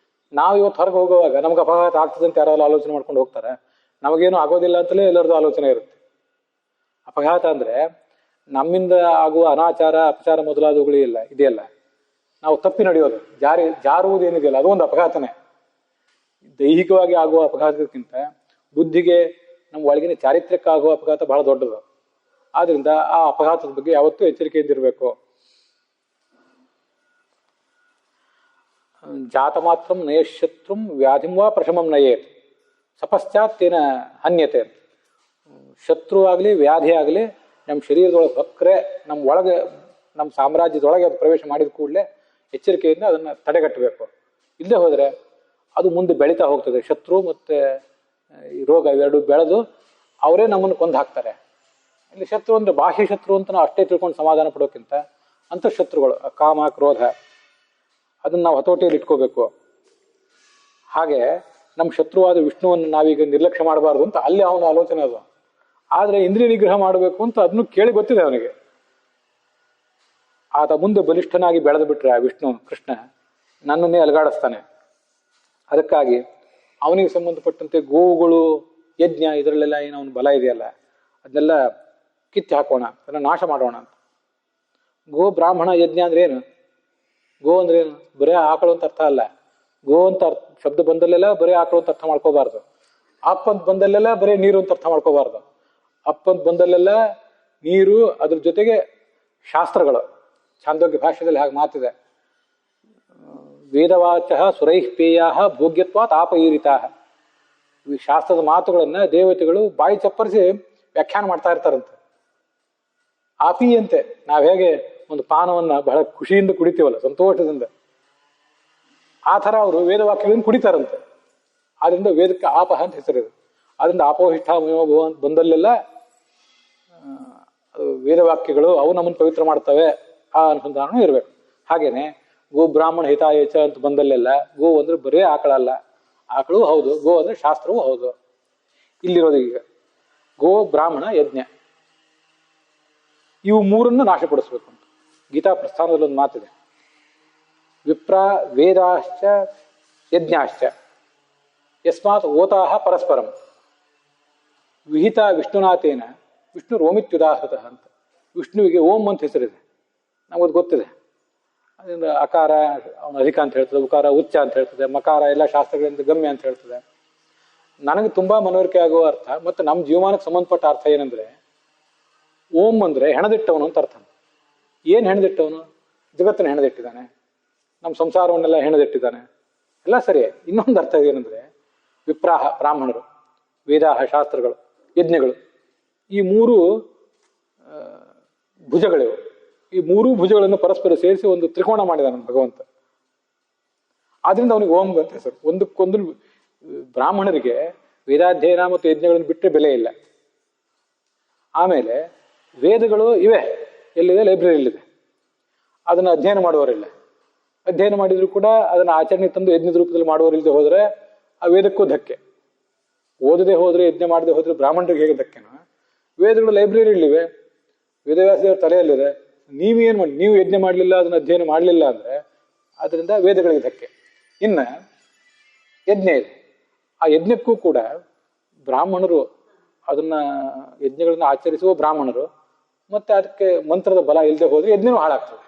ನಾವು ಇವತ್ತು ಹೊರಗೆ ಹೋಗುವಾಗ ನಮ್ಗೆ ಅಪಘಾತ ಆಗ್ತದೆ ಅಂತ ಯಾರೆಲ್ಲ ಆಲೋಚನೆ ಮಾಡ್ಕೊಂಡು ಹೋಗ್ತಾರೆ. ನಮಗೇನು ಆಗೋದಿಲ್ಲ ಅಂತಲೇ ಎಲ್ಲರದ್ದು ಆಲೋಚನೆ ಇರುತ್ತೆ. ಅಪಘಾತ ಅಂದ್ರೆ ನಮ್ಮಿಂದ ಆಗುವ ಅನಾಚಾರ, ಅಪಚಾರ ಮೊದಲಾದವುಗಳು ಇದೆಯಲ್ಲ, ನಾವು ತಪ್ಪಿ ನಡೆಯೋದು, ಜಾರುವುದೇನಿದೆಯಲ್ಲ ಅದು ಒಂದು ಅಪಘಾತನೇ. ದೈಹಿಕವಾಗಿ ಆಗುವ ಅಪಘಾತಕ್ಕಿಂತ ಬುದ್ಧಿಗೆ, ನಮ್ಮ ಒಳಗಿನ ಚಾರಿತ್ರ್ಯಕ್ಕೆ ಆಗುವ ಅಪಘಾತ ಬಹಳ ದೊಡ್ಡದು. ಆದ್ರಿಂದ ಆ ಅಪಘಾತದ ಬಗ್ಗೆ ಯಾವತ್ತೂ ಎಚ್ಚರಿಕೆಯಿಂದಿರಬೇಕು. ಜಾತ ಮಾತ್ರ ನಯಶತ್ರುಂ ವ್ಯಾಧಿಂ ವಾ ಪ್ರಶಮಂ ನಯೇತ್ ಸಪಶ್ಚಾತ್ತೇನ ಹನ್ಯತೆ. ಶತ್ರು ಆಗಲಿ ವ್ಯಾಧಿ ಆಗಲಿ ನಮ್ಮ ಶರೀರದೊಳಗೆ ಹೊಕ್ಕರೆ, ನಮ್ಮ ಒಳಗೆ, ನಮ್ಮ ಸಾಮ್ರಾಜ್ಯದೊಳಗೆ ಅದು ಪ್ರವೇಶ ಮಾಡಿದ ಕೂಡಲೇ ಎಚ್ಚರಿಕೆಯಿಂದ ಅದನ್ನು ತಡೆಗಟ್ಟಬೇಕು. ಇಲ್ಲದೆ ಹೋದರೆ ಅದು ಮುಂದೆ ಬೆಳೀತಾ ಹೋಗ್ತದೆ. ಶತ್ರು ಮತ್ತು ಈ ರೋಗ ಇವೆರಡು ಬೆಳೆದು ಅವರೇ ನಮ್ಮನ್ನು ಕೊಂದು ಹಾಕ್ತಾರೆ. ಇಲ್ಲಿ ಶತ್ರು ಅಂದರೆ ಬಾಹ್ಯ ಶತ್ರು ಅಂತ ನಾವು ಅಷ್ಟೇ ತಿಳ್ಕೊಂಡು ಸಮಾಧಾನ ಪಡೋಕ್ಕಿಂತ ಅಂತಃಶತ್ರುಗಳು, ಕಾಮ, ಕ್ರೋಧ, ಅದನ್ನು ನಾವು ಹತೋಟಿಯಲ್ಲಿ ಇಟ್ಕೋಬೇಕು. ಹಾಗೆ ನಮ್ಮ ಶತ್ರುವಾದ ವಿಷ್ಣುವನ್ನು ನಾವೀಗ ನಿರ್ಲಕ್ಷ್ಯ ಮಾಡಬಾರ್ದು ಅಂತ ಅಲ್ಲಿ ಅವನ ಆಲೋಚನೆ ಅದು. ಆದರೆ ಇಂದ್ರಿಯ ನಿಗ್ರಹ ಮಾಡಬೇಕು ಅಂತ ಅದನ್ನು ಕೇಳಿ ಗೊತ್ತಿದೆ ಅವನಿಗೆ. ಆತ ಮುಂದೆ ಬಲಿಷ್ಠನಾಗಿ ಬೆಳೆದು ಬಿಟ್ರೆ ಆ ವಿಷ್ಣು, ಕೃಷ್ಣ ನನ್ನನ್ನೇ ಅಲಗಾಡಿಸ್ತಾನೆ. ಅದಕ್ಕಾಗಿ ಅವನಿಗೆ ಸಂಬಂಧಪಟ್ಟಂತೆ ಗೋವುಗಳು, ಯಜ್ಞ, ಇದರಲ್ಲೆಲ್ಲ ಏನು ಅವನ ಬಲ ಇದೆಯಲ್ಲ ಅದನ್ನೆಲ್ಲ ಕಿತ್ತು ಹಾಕೋಣ, ಅದನ್ನು ನಾಶ ಮಾಡೋಣ ಅಂತ. ಗೋ ಬ್ರಾಹ್ಮಣ ಯಜ್ಞ ಅಂದ್ರೆ ಏನು? ಗೋ ಅಂದ್ರೆ ಏನು? ಬರೇ ಆಕಳು ಅಂತ ಅರ್ಥ ಅಲ್ಲ. ಗೋ ಅಂತ ಶಬ್ದ ಬಂದಲ್ಲೆಲ್ಲ ಬರೀ ಆಕಳು ಅಂತ ಅರ್ಥ ಮಾಡ್ಕೋಬಾರ್ದು. ಅಪ್ ಅಂತ ಬಂದಲ್ಲೆಲ್ಲ ಬರೀ ನೀರು ಅಂತ ಅರ್ಥ ಮಾಡ್ಕೋಬಾರ್ದು. ಅಪ್ ಅಂತ ಬಂದಲ್ಲೆಲ್ಲ ನೀರು, ಅದ್ರ ಜೊತೆಗೆ ಶಾಸ್ತ್ರಗಳು, ಛಾಂದೋಗ್ಯ ಭಾಷ್ಯದಲ್ಲಿ ಹಾಗೆ ಮಾತಿದೆ. ವೇದವಾಚ ಸುರೈಃ ಪೇಯಾ ಭೋಗ್ಯತ್ವಾತ್ ಆಪೈರಿತಾ. ಈ ಶಾಸ್ತ್ರದ ಮಾತುಗಳನ್ನ ದೇವತೆಗಳು ಬಾಯಿ ಚಪ್ಪರಿಸಿ ವ್ಯಾಖ್ಯಾನ ಮಾಡ್ತಾ ಇರ್ತಾರಂತೆ. ಆಪಿಯಂತೆ ನಾವು ಹೇಗೆ ಒಂದು ಪಾನವನ್ನ ಬಹಳ ಖುಷಿಯಿಂದ ಕುಡಿತೀವಲ್ಲ, ಸಂತೋಷದಿಂದ, ಆ ಥರ ಅವರು ವೇದವಾಕ್ಯಗಳನ್ನು ಕುಡಿತಾರಂತೆ. ಆದ್ರಿಂದ ವೇದಕ್ಕೆ ಆಪಹ ಅಂತ ಹೆಸರಿದೆ. ಆದ್ರಿಂದ ಆಪೋಹಿಷ್ಠ ಮಯೋಭವ ಅಂತ ಬಂದಲ್ಲೆಲ್ಲ ವೇದವಾಕ್ಯಗಳು ಅವು ನಮ್ಮನ್ನು ಪವಿತ್ರ ಮಾಡ್ತವೆ, ಆ ಅನುಸಂಧಾನ ಇರಬೇಕು. ಹಾಗೇನೆ ಗೋ ಬ್ರಾಹ್ಮಣ ಹಿತಾಯಚ ಅಂತ ಬಂದಲ್ಲೆಲ್ಲ ಗೋ ಅಂದ್ರೆ ಬರೇ ಆಕಳ ಅಲ್ಲ, ಆಕಳು ಹೌದು, ಗೋ ಅಂದ್ರೆ ಶಾಸ್ತ್ರವೂ ಹೌದು. ಇಲ್ಲಿರೋದು ಈಗ ಗೋ ಬ್ರಾಹ್ಮಣ ಯಜ್ಞ, ಇವು ಮೂರನ್ನು ನಾಶಪಡಿಸ್ಬೇಕು ಅಂತ ಗೀತಾ ಪ್ರಸ್ಥಾನದಲ್ಲಿ ಒಂದು ಮಾತಿದೆ. ವಿಪ್ರ ವೇದಾಶ್ಚ ಯಜ್ಞಾಶ್ಚ ಯಸ್ಮಾತ್ ಓತಾಹ ಪರಸ್ಪರಂ ವಿಹಿತ ವಿಷ್ಣುನಾಥೇನ ವಿಷ್ಣು ರೋಮಿತ್ಯುದಾಹೃತಃ ಅಂತ. ವಿಷ್ಣುವಿಗೆ ಓಂ ಅಂತ ಹೆಸರಿದೆ, ನಮಗದು ಗೊತ್ತಿದೆ. ಅದರಿಂದ ಅಕಾರ ಅವನು ಅಧಿಕ ಅಂತ ಹೇಳ್ತದೆ, ಉಕಾರ ಉಚ್ಚ ಅಂತ ಹೇಳ್ತದೆ, ಮಕಾರ ಎಲ್ಲ ಶಾಸ್ತ್ರಗಳಿಂದ ಗಮ್ಯ ಅಂತ ಹೇಳ್ತದೆ. ನನಗೆ ತುಂಬಾ ಮನವರಿಕೆ ಆಗುವ ಅರ್ಥ ಮತ್ತು ನಮ್ಮ ಜೀವಮಾನಕ್ಕೆ ಸಂಬಂಧಪಟ್ಟ ಅರ್ಥ ಏನಂದ್ರೆ, ಓಂ ಅಂದ್ರೆ ಹೆಣದಿಟ್ಟವನು ಅಂತ ಅರ್ಥ. ಏನು ಹೆಣದಿಟ್ಟವನು? ಜಗತ್ತನ್ನು ಹೆಣದಿಟ್ಟಿದ್ದಾನೆ, ನಮ್ಮ ಸಂಸಾರವನ್ನೆಲ್ಲ ಹೆಣದಿಟ್ಟಿದ್ದಾನೆ, ಎಲ್ಲ ಸರಿ. ಇನ್ನೊಂದು ಅರ್ಥ ಏನಂದ್ರೆ, ವಿಪ್ರಾಹ ಬ್ರಾಹ್ಮಣರು, ವೇದಾಹ ಶಾಸ್ತ್ರಗಳು, ಯಜ್ಞಗಳು, ಈ ಮೂರು ಭುಜಗಳಿವು. ಈ ಮೂರೂ ಭುಜಗಳನ್ನು ಪರಸ್ಪರ ಸೇರಿಸಿ ಒಂದು ತ್ರಿಕೋಣ ಮಾಡಿದಾನೆ ಭಗವಂತ. ಆದ್ರಿಂದ ಅವನಿಗೆ ಓಂ ಅಂತ ಹೆಸರು. ಒಂದಕ್ಕೊಂದು ಬ್ರಾಹ್ಮಣರಿಗೆ ವೇದಾಧ್ಯಯನ ಮತ್ತು ಯಜ್ಞಗಳನ್ನು ಬಿಟ್ಟರೆ ಬೆಲೆ ಇಲ್ಲ. ಆಮೇಲೆ ವೇದಗಳು ಇವೆ, ಎಲ್ಲಿದೆ? ಲೈಬ್ರರಿಯಲ್ಲಿದೆ. ಅದನ್ನು ಅಧ್ಯಯನ ಮಾಡುವವರಿಲ್ಲ. ಅಧ್ಯಯನ ಮಾಡಿದ್ರು ಕೂಡ ಅದನ್ನು ಆಚರಣೆ ತಂದು ಯಜ್ಞದ ರೂಪದಲ್ಲಿ ಮಾಡುವವರಿಲ್ಲದೆ ಹೋದರೆ ಆ ವೇದಕ್ಕೂ ಧಕ್ಕೆ. ಓದದೆ ಹೋದ್ರೆ, ಯಜ್ಞ ಮಾಡದೆ ಹೋದ್ರೆ ಬ್ರಾಹ್ಮಣರಿಗೆ ಹೇಗೆ ಧಕ್ಕೆನೋ, ವೇದಗಳು ಲೈಬ್ರರಿಯಲ್ಲಿವೆ, ವೇದವ್ಯಾಸದೇವರ ತಲೆಯಲ್ಲಿದೆ. ನೀವೇನು ಮಾಡಿ, ನೀವು ಯಜ್ಞ ಮಾಡಲಿಲ್ಲ, ಅದನ್ನು ಅಧ್ಯಯನ ಮಾಡಲಿಲ್ಲ ಅಂದ್ರೆ ಅದರಿಂದ ವೇದಗಳಿಗೆ ಧಕ್ಕೆ. ಇನ್ನು ಯಜ್ಞ ಇದೆ, ಆ ಯಜ್ಞಕ್ಕೂ ಕೂಡ ಬ್ರಾಹ್ಮಣರು, ಅದನ್ನ ಯಜ್ಞಗಳನ್ನ ಆಚರಿಸುವ ಬ್ರಾಹ್ಮಣರು, ಮತ್ತೆ ಅದಕ್ಕೆ ಮಂತ್ರದ ಬಲ ಇಲ್ಲದೆ ಹೋದ್ರೆ ಯಜ್ಞನೂ ಹಾಳಾಗ್ತದೆ.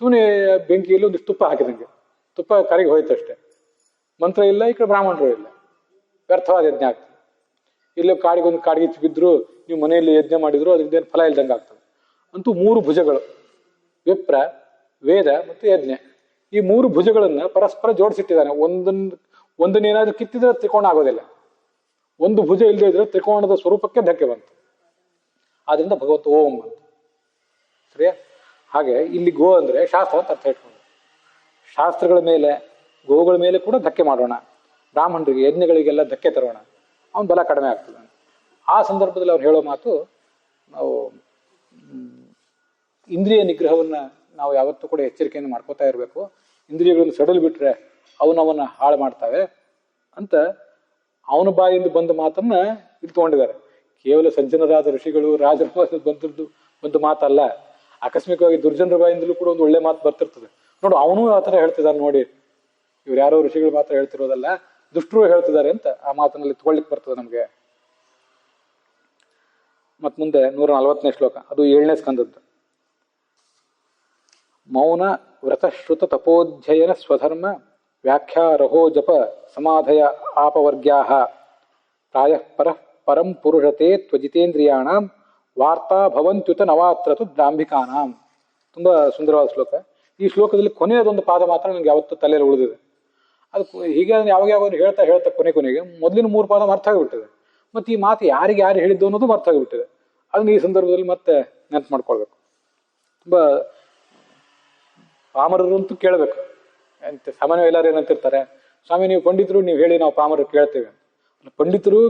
ಸುಮ್ಮನೆ ಬೆಂಕಿಯಲ್ಲಿ ಒಂದು ತುಪ್ಪ ಹಾಕಿದಂಗೆ, ತುಪ್ಪ ಕರಗಿ ಹೋಯ್ತಷ್ಟೇ. ಮಂತ್ರ ಇಲ್ಲ, ಈ ಕಡೆ ಬ್ರಾಹ್ಮಣರು ಇಲ್ಲ, ವ್ಯರ್ಥವಾದ ಯಜ್ಞ ಆಗ್ತದೆ. ಇಲ್ಲೇ ಕಾಡಿಗೊಂದು ಕಾಡಿಗೆ ಬಿದ್ದರೂ ನೀವು ಮನೆಯಲ್ಲಿ ಯಜ್ಞ ಮಾಡಿದ್ರು ಅದರಿಂದ ಏನು ಫಲ ಇಲ್ದಂಗೆ ಆಗ್ತದೆ. ಅಂತೂ ಮೂರು ಭುಜಗಳು, ವಿಪ್ರ, ವೇದ ಮತ್ತು ಯಜ್ಞ, ಈ ಮೂರು ಭುಜಗಳನ್ನು ಪರಸ್ಪರ ಜೋಡಿಸಿಟ್ಟಿದ್ದಾನೆ. ಒಂದನ್ನೇನಾದ್ರೂ ಕಿತ್ತಿದ್ರೆ ತ್ರಿಕೋಣ ಆಗೋದಿಲ್ಲ. ಒಂದು ಭುಜ ಇಲ್ಲದೆ ಇದ್ರೆ ತ್ರಿಕೋಣದ ಸ್ವರೂಪಕ್ಕೆ ಧಕ್ಕೆ ಬಂತು. ಆದ್ರಿಂದ ಭಗವಂತ ಓಂ ಅಂತ. ಸರಿಯಾ? ಹಾಗೆ ಇಲ್ಲಿ ಗೋ ಅಂದ್ರೆ ಶಾಸ್ತ್ರ ಅಂತ ಅರ್ಥ ಇಟ್ಕೊಂಡು, ಶಾಸ್ತ್ರಗಳ ಮೇಲೆ, ಗೋಗಳ ಮೇಲೆ ಕೂಡ ಧಕ್ಕೆ ಮಾಡೋಣ, ಬ್ರಾಹ್ಮಣರಿಗೆ ಯಜ್ಞಗಳಿಗೆಲ್ಲ ಧಕ್ಕೆ ತರೋಣ, ಅವನ ಬಲ ಕಡಿಮೆ ಆಗ್ತದೆ. ಆ ಸಂದರ್ಭದಲ್ಲಿ ಅವ್ರು ಹೇಳೋ ಮಾತು, ನಾವು ಇಂದ್ರಿಯ ನಿಗ್ರಹವನ್ನ ನಾವು ಯಾವತ್ತೂ ಕೂಡ ಎಚ್ಚರಿಕೆಯನ್ನು ಮಾಡ್ಕೋತಾ ಇರಬೇಕು. ಇಂದ್ರಿಯಗಳನ್ನು ಸಡಲ್ ಬಿಟ್ರೆ ಅವನವನ್ನ ಹಾಳು ಮಾಡ್ತಾವೆ ಅಂತ ಅವನ ಬಾಯಿಂದ ಬಂದ ಮಾತನ್ನ ಇಲ್ಲಿ ತಗೊಂಡಿದ್ದಾರೆ. ಕೇವಲ ಸಜ್ಜನರಾದ ಋಷಿಗಳು, ರಾಜರ ಬಂದ ಮಾತಲ್ಲ, ಆಕಸ್ಮಿಕವಾಗಿ ದುರ್ಜನರ ಬಾಯಿಂದಲೂ ಕೂಡ ಒಂದು ಒಳ್ಳೆ ಮಾತು ಬರ್ತಿರ್ತದೆ. ನೋಡು, ಅವನು ಆ ಥರ ಹೇಳ್ತಿದ್ದಾನೆ ನೋಡಿ, ಇವ್ರು ಯಾರೋ ಋಷಿಗಳು ಮಾತ್ರ ಹೇಳ್ತಿರೋದಲ್ಲ, ದುಷ್ಟರು ಹೇಳ್ತಿದ್ದಾರೆ ಅಂತ ಆ ಮಾತಿನಲ್ಲಿ ತಗೊಳ್ಳಿಕ್ ಬರ್ತದೆ ನಮಗೆ. ಮತ್ ಮುಂದೆ 140ನೇ ಶ್ಲೋಕ, ಅದು 7ನೇ ಸ್ಕಂದದ್ದು. ಮೌನ ವ್ರತಶ್ರುತ ತಪೋಧ್ಯಯನ ಸ್ವಧರ್ಮ ವ್ಯಾಖ್ಯಾ ರಹೋ ಜಪ ಸಮಾಧಯ ಆಪವರ್ಗ್ಯಾಹ ಪ್ರಾಯಃ ಪರಂ ಪುರುಷತೆ ತ್ವಜಿತೇಂದ್ರಿಯಾಣಂ ವಾರ್ತಾ ಭವಂತ್ಯುತ ನವಾತ್ರತು ದಾಂಭಿಕಾನಾಂ. ತುಂಬಾ ಸುಂದರವಾದ ಶ್ಲೋಕ. ಈ ಶ್ಲೋಕದಲ್ಲಿ ಕೊನೆಯದೊಂದು ಪಾದ ಮಾತ್ರ ನನಗೆ ಯಾವತ್ತೂ ತಲೆಯಲ್ಲಿ ಉಳಿದಿದೆ. ಅದು ಹೀಗೆ ಯಾವಾಗ ಹೇಳ್ತಾ ಕೊನೆಗೆ ಮೊದಲಿನ 3 ಪಾದ ಅರ್ಥ ಆಗಿಬಿಟ್ಟಿದೆ. ಮತ್ತೆ ಈ ಮಾತು ಯಾರು ಹೇಳಿದ್ದು ಅನ್ನೋದು ಅರ್ಥ ಆಗಿಬಿಟ್ಟಿದೆ. ಅದನ್ನ ಈ ಸಂದರ್ಭದಲ್ಲಿ ಮತ್ತೆ ನೆನಪು ಮಾಡ್ಕೊಳ್ಬೇಕು. ತುಂಬಾ ಪಾಮರರಂತೂ ಕೇಳಬೇಕು. ಅಂತ ಸಾಮಾನ್ಯ ಎಲ್ಲರೂ ಏನಂತಿರ್ತಾರೆ, ಸ್ವಾಮಿ ನೀವು ಪಂಡಿತರು, ನೀವು ಹೇಳಿ ನಾವು ಪಾಮರರು ಕೇಳ್ತೇವೆ. ಪಂಡಿತರು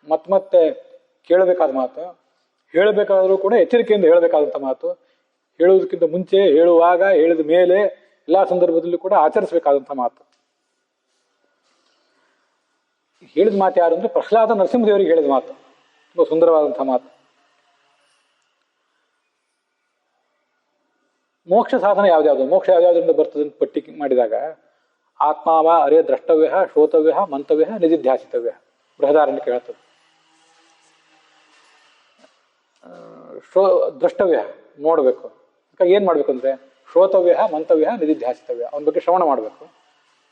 ಮತ್ತೆ ಕೇಳಬೇಕಾದ ಮಾತು, ಹೇಳಬೇಕಾದ್ರೂ ಕೂಡ ಎಚ್ಚರಿಕೆಯಿಂದ ಹೇಳಬೇಕಾದಂಥ ಮಾತು, ಹೇಳುವುದಕ್ಕಿಂತ ಮುಂಚೆ, ಹೇಳುವಾಗ, ಹೇಳಿದ ಮೇಲೆ ಎಲ್ಲಾ ಸಂದರ್ಭದಲ್ಲೂ ಕೂಡ ಆಚರಿಸಬೇಕಾದಂಥ ಮಾತು. ಹೇಳಿದ ಮಾತು ಯಾರು ಅಂದ್ರೆ ಪ್ರಹ್ಲಾದ ನರಸಿಂಹದೇವರಿಗೆ ಹೇಳಿದ ಮಾತು. ತುಂಬಾ ಸುಂದರವಾದಂಥ ಮಾತು. ಮೋಕ್ಷ ಸಾಧನ ಯಾವ್ದ್ಯಾವ್ದು, ಮೋಕ್ಷ ಯಾವ್ಯಾವ್ದ್ರಿಂದ ಬರ್ತದೆ ಅಂತ ಪಟ್ಟಿ ಮಾಡಿದಾಗ, ಆತ್ಮಾವ ಅರೇ ದ್ರಷ್ಟವ್ಯ, ಶ್ರೋತವ್ಯ, ಮಂತವ್ಯ, ನಿಧಿಧ್ಯಾಸಿತವ್ಯ, ಬೃಹದಾರಣ್ಯಕ ಹೇಳ್ತದೆ. ದ್ರಷ್ಟವ್ಯ ನೋಡ್ಬೇಕು. ಏನ್ ಮಾಡ್ಬೇಕಂದ್ರೆ ಶ್ರೋತವ್ಯ, ಮಂತವ್ಯ, ನಿಧಿಧ್ಯಾಸಿತವ್ಯ, ಅವನ ಬಗ್ಗೆ ಶ್ರವಣ ಮಾಡ್ಬೇಕು.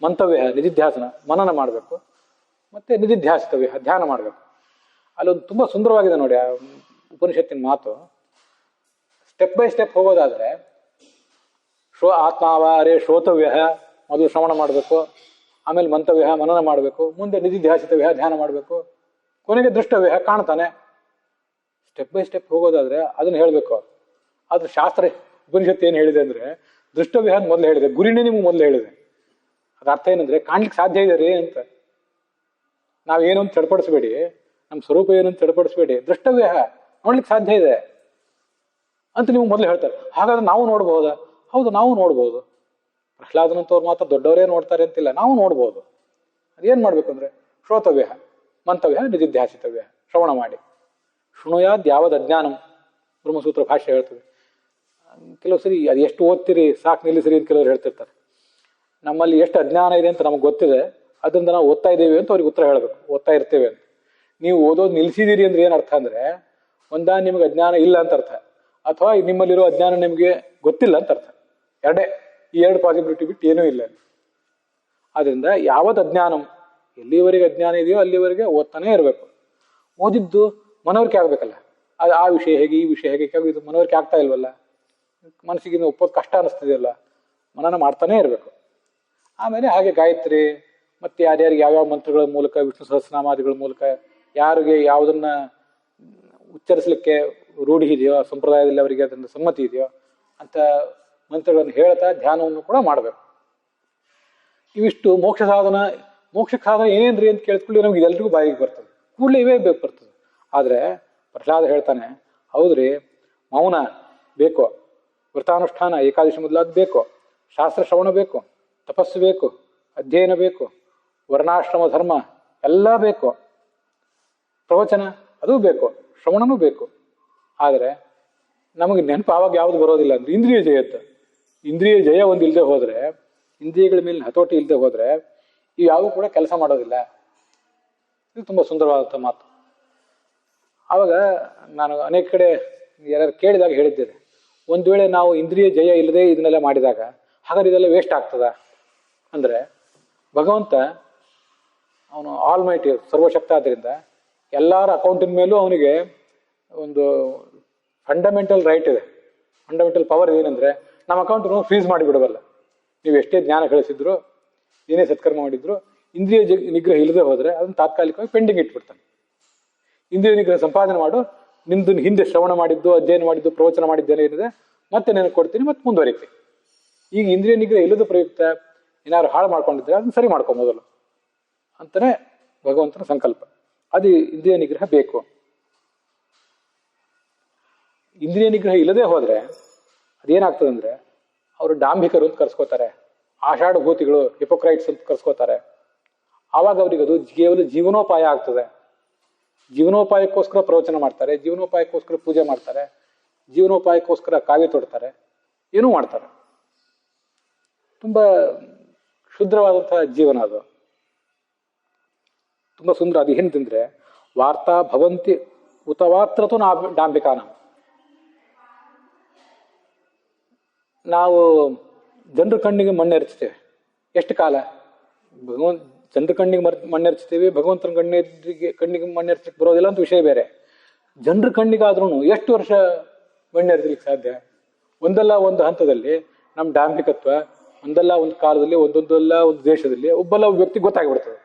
ಮಂತವ್ಯ ನಿಧಿಧ್ಯಾಸನ, ಮನನ ಮಾಡ್ಬೇಕು. ಮತ್ತೆ ನಿಧಿಧ್ಯಾಸಿತವ್ಯ ಧ್ಯಾನ ಮಾಡ್ಬೇಕು. ಅಲ್ಲೊಂದು ತುಂಬಾ ಸುಂದರವಾಗಿದೆ ನೋಡಿ ಆ ಉಪನಿಷತ್ತಿನ ಮಾತು. ಸ್ಟೆಪ್ ಬೈ ಸ್ಟೆಪ್ ಹೋಗೋದಾದ್ರೆ ಆತ್ಮಾವಾರೇ ಶ್ರೋತವ್ಯ, ಮೊದಲು ಶ್ರವಣ ಮಾಡಬೇಕು, ಆಮೇಲೆ ಮಂತವ್ಯ ಮನನ ಮಾಡಬೇಕು, ಮುಂದೆ ನಿಧಿಧ್ಯಾಸಿತವ್ಯ ಧ್ಯಾನ ಮಾಡಬೇಕು, ಕೊನೆಗೆ ದೃಷ್ಟವ್ಯ ಕಾಣ್ತಾನೆ. ಸ್ಟೆಪ್ ಬೈ ಸ್ಟೆಪ್ ಹೋಗೋದಾದ್ರೆ ಅದನ್ನ ಹೇಳಬೇಕು. ಆದ್ರೆ ಶಾಸ್ತ್ರ ಉಪನಿಷತ್ತು ಏನು ಹೇಳಿದೆ ಅಂದ್ರೆ ದೃಷ್ಟವ್ಯ ಅಂತ ಮೊದಲು ಹೇಳಿದೆ, ಗುರಿನೇ ನಿಮ್ಗೆ ಮೊದಲು ಹೇಳಿದೆ. ಅದ್ರ ಅರ್ಥ ಏನಂದ್ರೆ ಕಾಣ್ಲಿಕ್ಕೆ ಸಾಧ್ಯ ಇದೆ ರೀ ಅಂತ. ನಾವೇನು ಅಂತ ಚಡಪಡಿಸ್ಬೇಡಿ, ನಮ್ಮ ಸ್ವರೂಪ ಏನು ಅಂತ ಚಡಪಡಿಸ್ಬೇಡಿ, ದೃಷ್ಟವ್ಯ ನೋಡ್ಲಿಕ್ಕೆ ಸಾಧ್ಯ ಇದೆ ಅಂತ ನೀವು ಮೊದಲು ಹೇಳ್ತಾರೆ. ಹಾಗಾದ್ರೆ ನಾವು ನೋಡ್ಬಹುದಾ? ಹೌದು, ನಾವು ನೋಡ್ಬೋದು. ಪ್ರಹ್ಲಾದನಂತವ್ರು ಮಾತ್ರ ದೊಡ್ಡವರೇ ನೋಡ್ತಾರೆ ಅಂತಿಲ್ಲ, ನಾವು ನೋಡ್ಬೋದು. ಅದೇನು ಮಾಡ್ಬೇಕು ಅಂದ್ರೆ ಶ್ರೋತವ್ಯ ಮಂತವ್ಯ ನಿಧಿಧ್ಯಾಸಿತವ್ಯ, ಶ್ರವಣ ಮಾಡಿ. ಶೃಣುಯಾದ್ ಯಾವದ್ ಅಜ್ಞಾನಂ, ಬ್ರಹ್ಮಸೂತ್ರ ಭಾಷೆ ಹೇಳ್ತದೆ. ಕೆಲವು ಸರಿ ಅದು ಎಷ್ಟು ಓದ್ತೀರಿ ಸಾಕು ನಿಲ್ಲಿಸಿರಿ ಅಂತ ಕೆಲವರು ಹೇಳ್ತಿರ್ತಾರೆ. ನಮ್ಮಲ್ಲಿ ಎಷ್ಟು ಅಜ್ಞಾನ ಇದೆ ಅಂತ ನಮಗೆ ಗೊತ್ತಿದೆ, ಅದರಿಂದ ನಾವು ಓದ್ತಾ ಇದ್ದೀವಿ ಅಂತ ಅವ್ರಿಗೆ ಉತ್ತರ ಹೇಳಬೇಕು, ಓದ್ತಾ ಇರ್ತೇವೆ ಅಂತ. ನೀವು ಓದೋದು ನಿಲ್ಲಿಸಿದ್ದೀರಿ ಅಂದ್ರೆ ಏನು ಅರ್ಥ ಅಂದ್ರೆ ಒಂದ ನಿಮಗೆ ಅಜ್ಞಾನ ಇಲ್ಲ ಅಂತ ಅರ್ಥ, ಅಥವಾ ನಿಮ್ಮಲ್ಲಿರೋ ಅಜ್ಞಾನ ನಿಮಗೆ ಗೊತ್ತಿಲ್ಲ ಅಂತ ಅರ್ಥ. ಈ ಎರಡು ಪಾಸಿಬಿಲಿಟಿ ಬಿಟ್ಟು ಏನೂ ಇಲ್ಲ. ಆದ್ರಿಂದ ಯಾವತ್ ಅಜ್ಞಾನಂ, ಎಲ್ಲಿವರೆಗೆ ಅಜ್ಞಾನ ಇದೆಯೋ ಅಲ್ಲಿವರೆಗೆ ಓದ್ತಾನೆ ಇರಬೇಕು. ಓದಿದ್ದು ಮನವರಿಕೆ ಆಗ್ಬೇಕಲ್ಲ, ಅದು ಆ ವಿಷಯ ಹೇಗೆ ಈ ವಿಷಯ ಹೇಗೆ ಇದು ಮನವರಿಕೆ ಆಗ್ತಾ ಇಲ್ವಲ್ಲ, ಮನಸ್ಸಿಗೆ ಒಪ್ಪೋದು ಕಷ್ಟ ಅನಿಸ್ತಿದೆಯಲ್ಲ, ಮನನ ಮಾಡ್ತಾನೆ ಇರಬೇಕು. ಆಮೇಲೆ ಹಾಗೆ ಗಾಯತ್ರಿ ಮತ್ತೆ ಯಾರ್ಯಾರಿಗೆ ಯಾವ್ಯಾವ ಮಂತ್ರಗಳ ಮೂಲಕ, ವಿಷ್ಣು ಸಹಸ್ರನಾಮಾದಿಗಳ ಮೂಲಕ ಯಾರಿಗೆ ಯಾವುದನ್ನ ಉಚ್ಚರಿಸಲಿಕ್ಕೆ ರೂಢಿ ಇದೆಯೋ, ಸಂಪ್ರದಾಯದಲ್ಲಿ ಅವರಿಗೆ ಅದನ್ನ ಸಮ್ಮತಿ ಇದೆಯೋ ಅಂತ ಮಂತ್ರಗಳನ್ನು ಹೇಳ್ತಾ ಧ್ಯಾನವನ್ನು ಕೂಡ ಮಾಡಬೇಕು. ಇವಿಷ್ಟು ಮೋಕ್ಷ ಸಾಧನ. ಮೋಕ್ಷಕ್ಕೆ ಸಾಧನ ಏನೇನ್ರಿ ಅಂತ ಕೇಳಿಸ್ಕೊಳ್ಳಿ ನಮ್ಗೆ ಇದೆಲ್ರಿಗೂ ಬಾಯಿಗೆ ಬರ್ತದೆ, ಕೂಡಲೇ ಇವೇ ಬೇಕು ಬರ್ತದೆ. ಆದ್ರೆ ಪ್ರಹ್ಲಾದ ಹೇಳ್ತಾನೆ, ಹೌದ್ರಿ, ಮೌನ ಬೇಕು, ವ್ರತಾನುಷ್ಠಾನ ಏಕಾದಶಿ ಮೊದಲಾದ ಬೇಕು, ಶಾಸ್ತ್ರ ಶ್ರವಣ ಬೇಕು, ತಪಸ್ಸು ಬೇಕು, ಅಧ್ಯಯನ ಬೇಕು, ವರ್ಣಾಶ್ರಮ ಧರ್ಮ ಎಲ್ಲ ಬೇಕು, ಪ್ರವಚನ ಅದೂ ಬೇಕು, ಶ್ರವಣನೂ ಬೇಕು. ಆದರೆ ನಮಗೆ ನೆನಪು ಆವಾಗ ಯಾವುದು ಬರೋದಿಲ್ಲ ಅಂದ್ರೆ ಇಂದ್ರಿಯ ಜಯದ್ದು. ಇಂದ್ರಿಯ ಜಯ ಒಂದು ಇಲ್ಲದೆ ಹೋದ್ರೆ, ಇಂದ್ರಿಯಗಳ ಮೇಲೆ ಹತೋಟಿ ಇಲ್ಲದೆ ಹೋದ್ರೆ ಇವು ಯಾವೂ ಕೂಡ ಕೆಲಸ ಮಾಡೋದಿಲ್ಲ. ಇದು ತುಂಬ ಸುಂದರವಾದಂಥ ಮಾತು. ಆವಾಗ ನಾನು ಅನೇಕ ಕಡೆ ಯಾರು ಕೇಳಿದಾಗ ಹೇಳಿದ್ದೇನೆ, ಒಂದು ವೇಳೆ ನಾವು ಇಂದ್ರಿಯ ಜಯ ಇಲ್ಲದೆ ಇದನ್ನೆಲ್ಲ ಮಾಡಿದಾಗ ಹಾಗಾದ್ರೆ ಇದೆಲ್ಲ ವೇಸ್ಟ್ ಆಗ್ತದ ಅಂದ್ರೆ, ಭಗವಂತ ಅವನು ಆಲ್ ಮೈಟಿ ಸರ್ವಶಕ್ತ ಆದ್ದರಿಂದ ಎಲ್ಲರ ಅಕೌಂಟಿನ ಮೇಲೂ ಅವನಿಗೆ ಒಂದು ಫಂಡಮೆಂಟಲ್ ರೈಟ್ ಇದೆ, ಫಂಡಮೆಂಟಲ್ ಪವರ್ ಏನಂದ್ರೆ ನಮ್ಮ ಅಕೌಂಟ್ ಫ್ರೀಸ್ ಮಾಡಿಬಿಡಬಲ್ಲ. ನೀವು ಎಷ್ಟೇ ಜ್ಞಾನ ಗಳಿಸಿದ್ರು, ಏನೇ ಸತ್ಕರ್ಮ ಮಾಡಿದ್ರು, ಇಂದ್ರಿಯ ನಿಗ್ರಹ ಇಲ್ಲದೆ ಹೋದ್ರೆ ಅದನ್ನು ತಾತ್ಕಾಲಿಕವಾಗಿ ಪೆಂಡಿಂಗ್ ಇಟ್ಬಿಡ್ತಾನೆ. ಇಂದ್ರಿಯ ನಿಗ್ರಹ ಸಂಪಾದನೆ ಮಾಡು, ನಿಮ್ದು ಹಿಂದೆ ಶ್ರವಣ ಮಾಡಿದ್ದು, ಅಧ್ಯಯನ ಮಾಡಿದ್ದು, ಪ್ರವಚನ ಮಾಡಿದ್ದೇನೆ ಏನಿದೆ ಮತ್ತೆ ನೆನಪು ಕೊಡ್ತೀನಿ, ಮತ್ತೆ ಮುಂದುವರಿತೀನಿ. ಈಗ ಇಂದ್ರಿಯ ನಿಗ್ರಹ ಇಲ್ಲದ ಪ್ರಯುಕ್ತ ಏನಾದ್ರು ಹಾಳು ಮಾಡ್ಕೊಂಡಿದ್ರೆ ಅದನ್ನ ಸರಿ ಮಾಡ್ಕೊ ಮೊದಲು ಅಂತಾನೆ ಭಗವಂತನ ಸಂಕಲ್ಪ. ಅದು ಇಂದ್ರಿಯ ನಿಗ್ರಹ ಬೇಕು. ಇಂದ್ರಿಯ ನಿಗ್ರಹ ಇಲ್ಲದೆ ಹೋದ್ರೆ ಅದೇನಾಗ್ತದೆ ಅಂದ್ರೆ ಅವರು ಡಾಂಭಿಕರು ಅಂತ ಕರ್ಸ್ಕೋತಾರೆ, ಆಷಾಢಭೂತಿಗಳು ಹಿಪೋಕ್ರೈಟ್ಸ್ ಅಂತ ಕರ್ಸ್ಕೋತಾರೆ. ಆವಾಗ ಅವ್ರಿಗೆ ಅದು ಕೇವಲ ಜೀವನೋಪಾಯ ಆಗ್ತದೆ. ಜೀವನೋಪಾಯಕ್ಕೋಸ್ಕರ ಪ್ರವಚನ ಮಾಡ್ತಾರೆ, ಜೀವನೋಪಾಯಕ್ಕೋಸ್ಕರ ಪೂಜೆ ಮಾಡ್ತಾರೆ, ಜೀವನೋಪಾಯಕ್ಕೋಸ್ಕರ ಕಾವ್ಯ ತೊಡ್ತಾರೆ, ಏನೂ ಮಾಡ್ತಾರೆ. ತುಂಬಾ ಶುದ್ರವಾದಂತಹ ಜೀವನ ಅದು, ತುಂಬಾ ಸುಂದರ. ಅದು ಏನಂತಂದ್ರೆ ವಾರ್ತಾ ಭವಂತಿ ಉತವಾತ್ರತು ಡಾಂಬಿಕಾನ. ನಾವು ಜನರ ಕಣ್ಣಿಗೆ ಮಣ್ಣೆರಚ್ತೇವೆ ಎಷ್ಟು ಕಾಲ? ಜನರ ಕಣ್ಣಿಗೆ ಮಣ್ಣೆರಚ್ತೀವಿ, ಭಗವಂತನ ಕಣ್ಣಿಗೆ ಮಣ್ಣೆರಚಕ್ಕೆ ಬರೋದಿಲ್ಲ ಅಂತ ವಿಷಯ ಬೇರೆ. ಜನರ ಕಣ್ಣಿಗಾದ್ರೂ ಎಷ್ಟು ವರ್ಷ ಮಣ್ಣೆರಚಲಿಕ್ಕೆ ಸಾಧ್ಯ? ಒಂದಲ್ಲ ಒಂದು ಹಂತದಲ್ಲಿ ನಮ್ಮ ಡಾಂಬಿಕತ್ವ ಒಂದಲ್ಲ ಒಂದು ಕಾಲದಲ್ಲಿ ಒಂದೊಂದಲ್ಲ ಒಂದು ದೇಶದಲ್ಲಿ ಒಬ್ಬಲ್ಲ ಒಬ್ಬ ವ್ಯಕ್ತಿ ಗೊತ್ತಾಗ್ಬಿಡ್ತದೆ.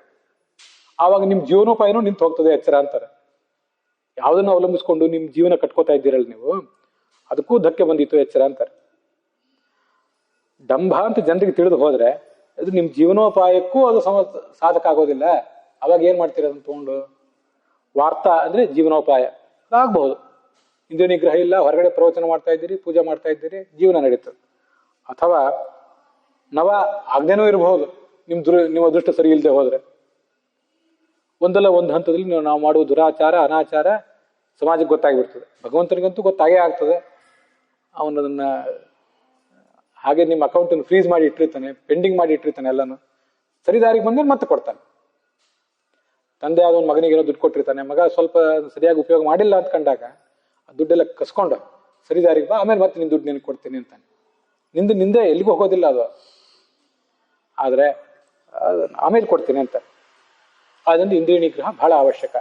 ಆವಾಗ ನಿಮ್ಮ ಜೀವನೋಪಾಯನೂ ನಿಂತು ಹೋಗ್ತದೆ, ಎಚ್ಚರ ಅಂತಾರೆ. ಯಾವುದನ್ನು ಅವಲಂಬಿಸ್ಕೊಂಡು ನಿಮ್ಮ ಜೀವನ ಕಟ್ಕೋತಾ ಇದ್ದೀರಲ್ಲ ನೀವು, ಅದಕ್ಕೂ ಧಕ್ಕೆ ಬಂದಿತ್ತು, ಎಚ್ಚರ ಅಂತಾರೆ. ಡಂಭ ಅಂತ ಜನರಿಗೆ ತಿಳಿದು ಹೋದ್ರೆ ಅದು ನಿಮ್ಮ ಜೀವನೋಪಾಯಕ್ಕೂ ಅದು ಸಾಧಕ ಆಗೋದಿಲ್ಲ. ಅವಾಗ ಏನ್ ಮಾಡ್ತೀರ ಅದನ್ನ ತಗೊಂಡು? ವಾರ್ತಾ ಅಂದ್ರೆ ಜೀವನೋಪಾಯ ಅದಾಗಬಹುದು. ಇಂದ್ರಿಯ ನಿಗ್ರಹ ಇಲ್ಲ, ಹೊರಗಡೆ ಪ್ರವಚನ ಮಾಡ್ತಾ ಇದ್ದೀರಿ, ಪೂಜೆ ಮಾಡ್ತಾ ಇದ್ದೀರಿ, ಜೀವನ ನಡೀತದೆ. ಅಥವಾ ನವ ಆಜ್ಞೆನೂ ಇರಬಹುದು, ನಿಮ್ಮ ಅದೃಷ್ಟ ಸರಿ ಇಲ್ಲದೆ ಹೋದ್ರೆ. ಒಂದಲ್ಲ ಒಂದು ಹಂತದಲ್ಲಿ ನಾವು ಮಾಡುವ ದುರಾಚಾರ ಅನಾಚಾರ ಸಮಾಜಕ್ಕೆ ಗೊತ್ತಾಗ್ಬಿಡ್ತದೆ. ಭಗವಂತನಿಗಂತೂ ಗೊತ್ತಾಗೇ ಆಗ್ತದೆ. ಅವನದನ್ನ ಹಾಗೆ ನಿಮ್ಮ ಅಕೌಂಟನ್ನು ಫ್ರೀಸ್ ಮಾಡಿ ಇಟ್ಟಿರ್ತಾನೆ, ಪೆಂಡಿಂಗ್ ಮಾಡಿ ಇಟ್ಟಿರ್ತಾನೆ. ಎಲ್ಲಾನು ಸರಿದಾರಿಗೆ ಬಂದ್ರೆ ಮತ್ತೆ ಕೊಡ್ತಾನೆ. ತಂದೆ ಆದ ಒಂದು ಮಗನಿಗೆ ಏನೋ ದುಡ್ಡು ಕೊಟ್ಟಿರ್ತಾನೆ, ಮಗ ಸ್ವಲ್ಪ ಸರಿಯಾಗಿ ಉಪಯೋಗ ಮಾಡಿಲ್ಲ ಅಂತ ಕಂಡಾಗ ಆ ದುಡ್ಡೆಲ್ಲ ಕಸ್ಕೊಂಡು ಸರಿದಾರಿಗೆ ಬಾ, ಆಮೇಲೆ ಮತ್ತೆ ನಿನ್ ದುಡ್ಡು ನಿನಗೆ ಕೊಡ್ತೀನಿ ಅಂತಾನೆ. ನಿಂದೆ ಎಲ್ಲಿಗೂ ಹೋಗೋದಿಲ್ಲ ಅದು, ಆದ್ರೆ ಆಮೇಲೆ ಕೊಡ್ತೀನಿ ಅಂತ. ಅದರಿಂದ ಇಂದ್ರಿಯ ನಿಗ್ರಹ ಬಹಳ ಅವಶ್ಯಕ.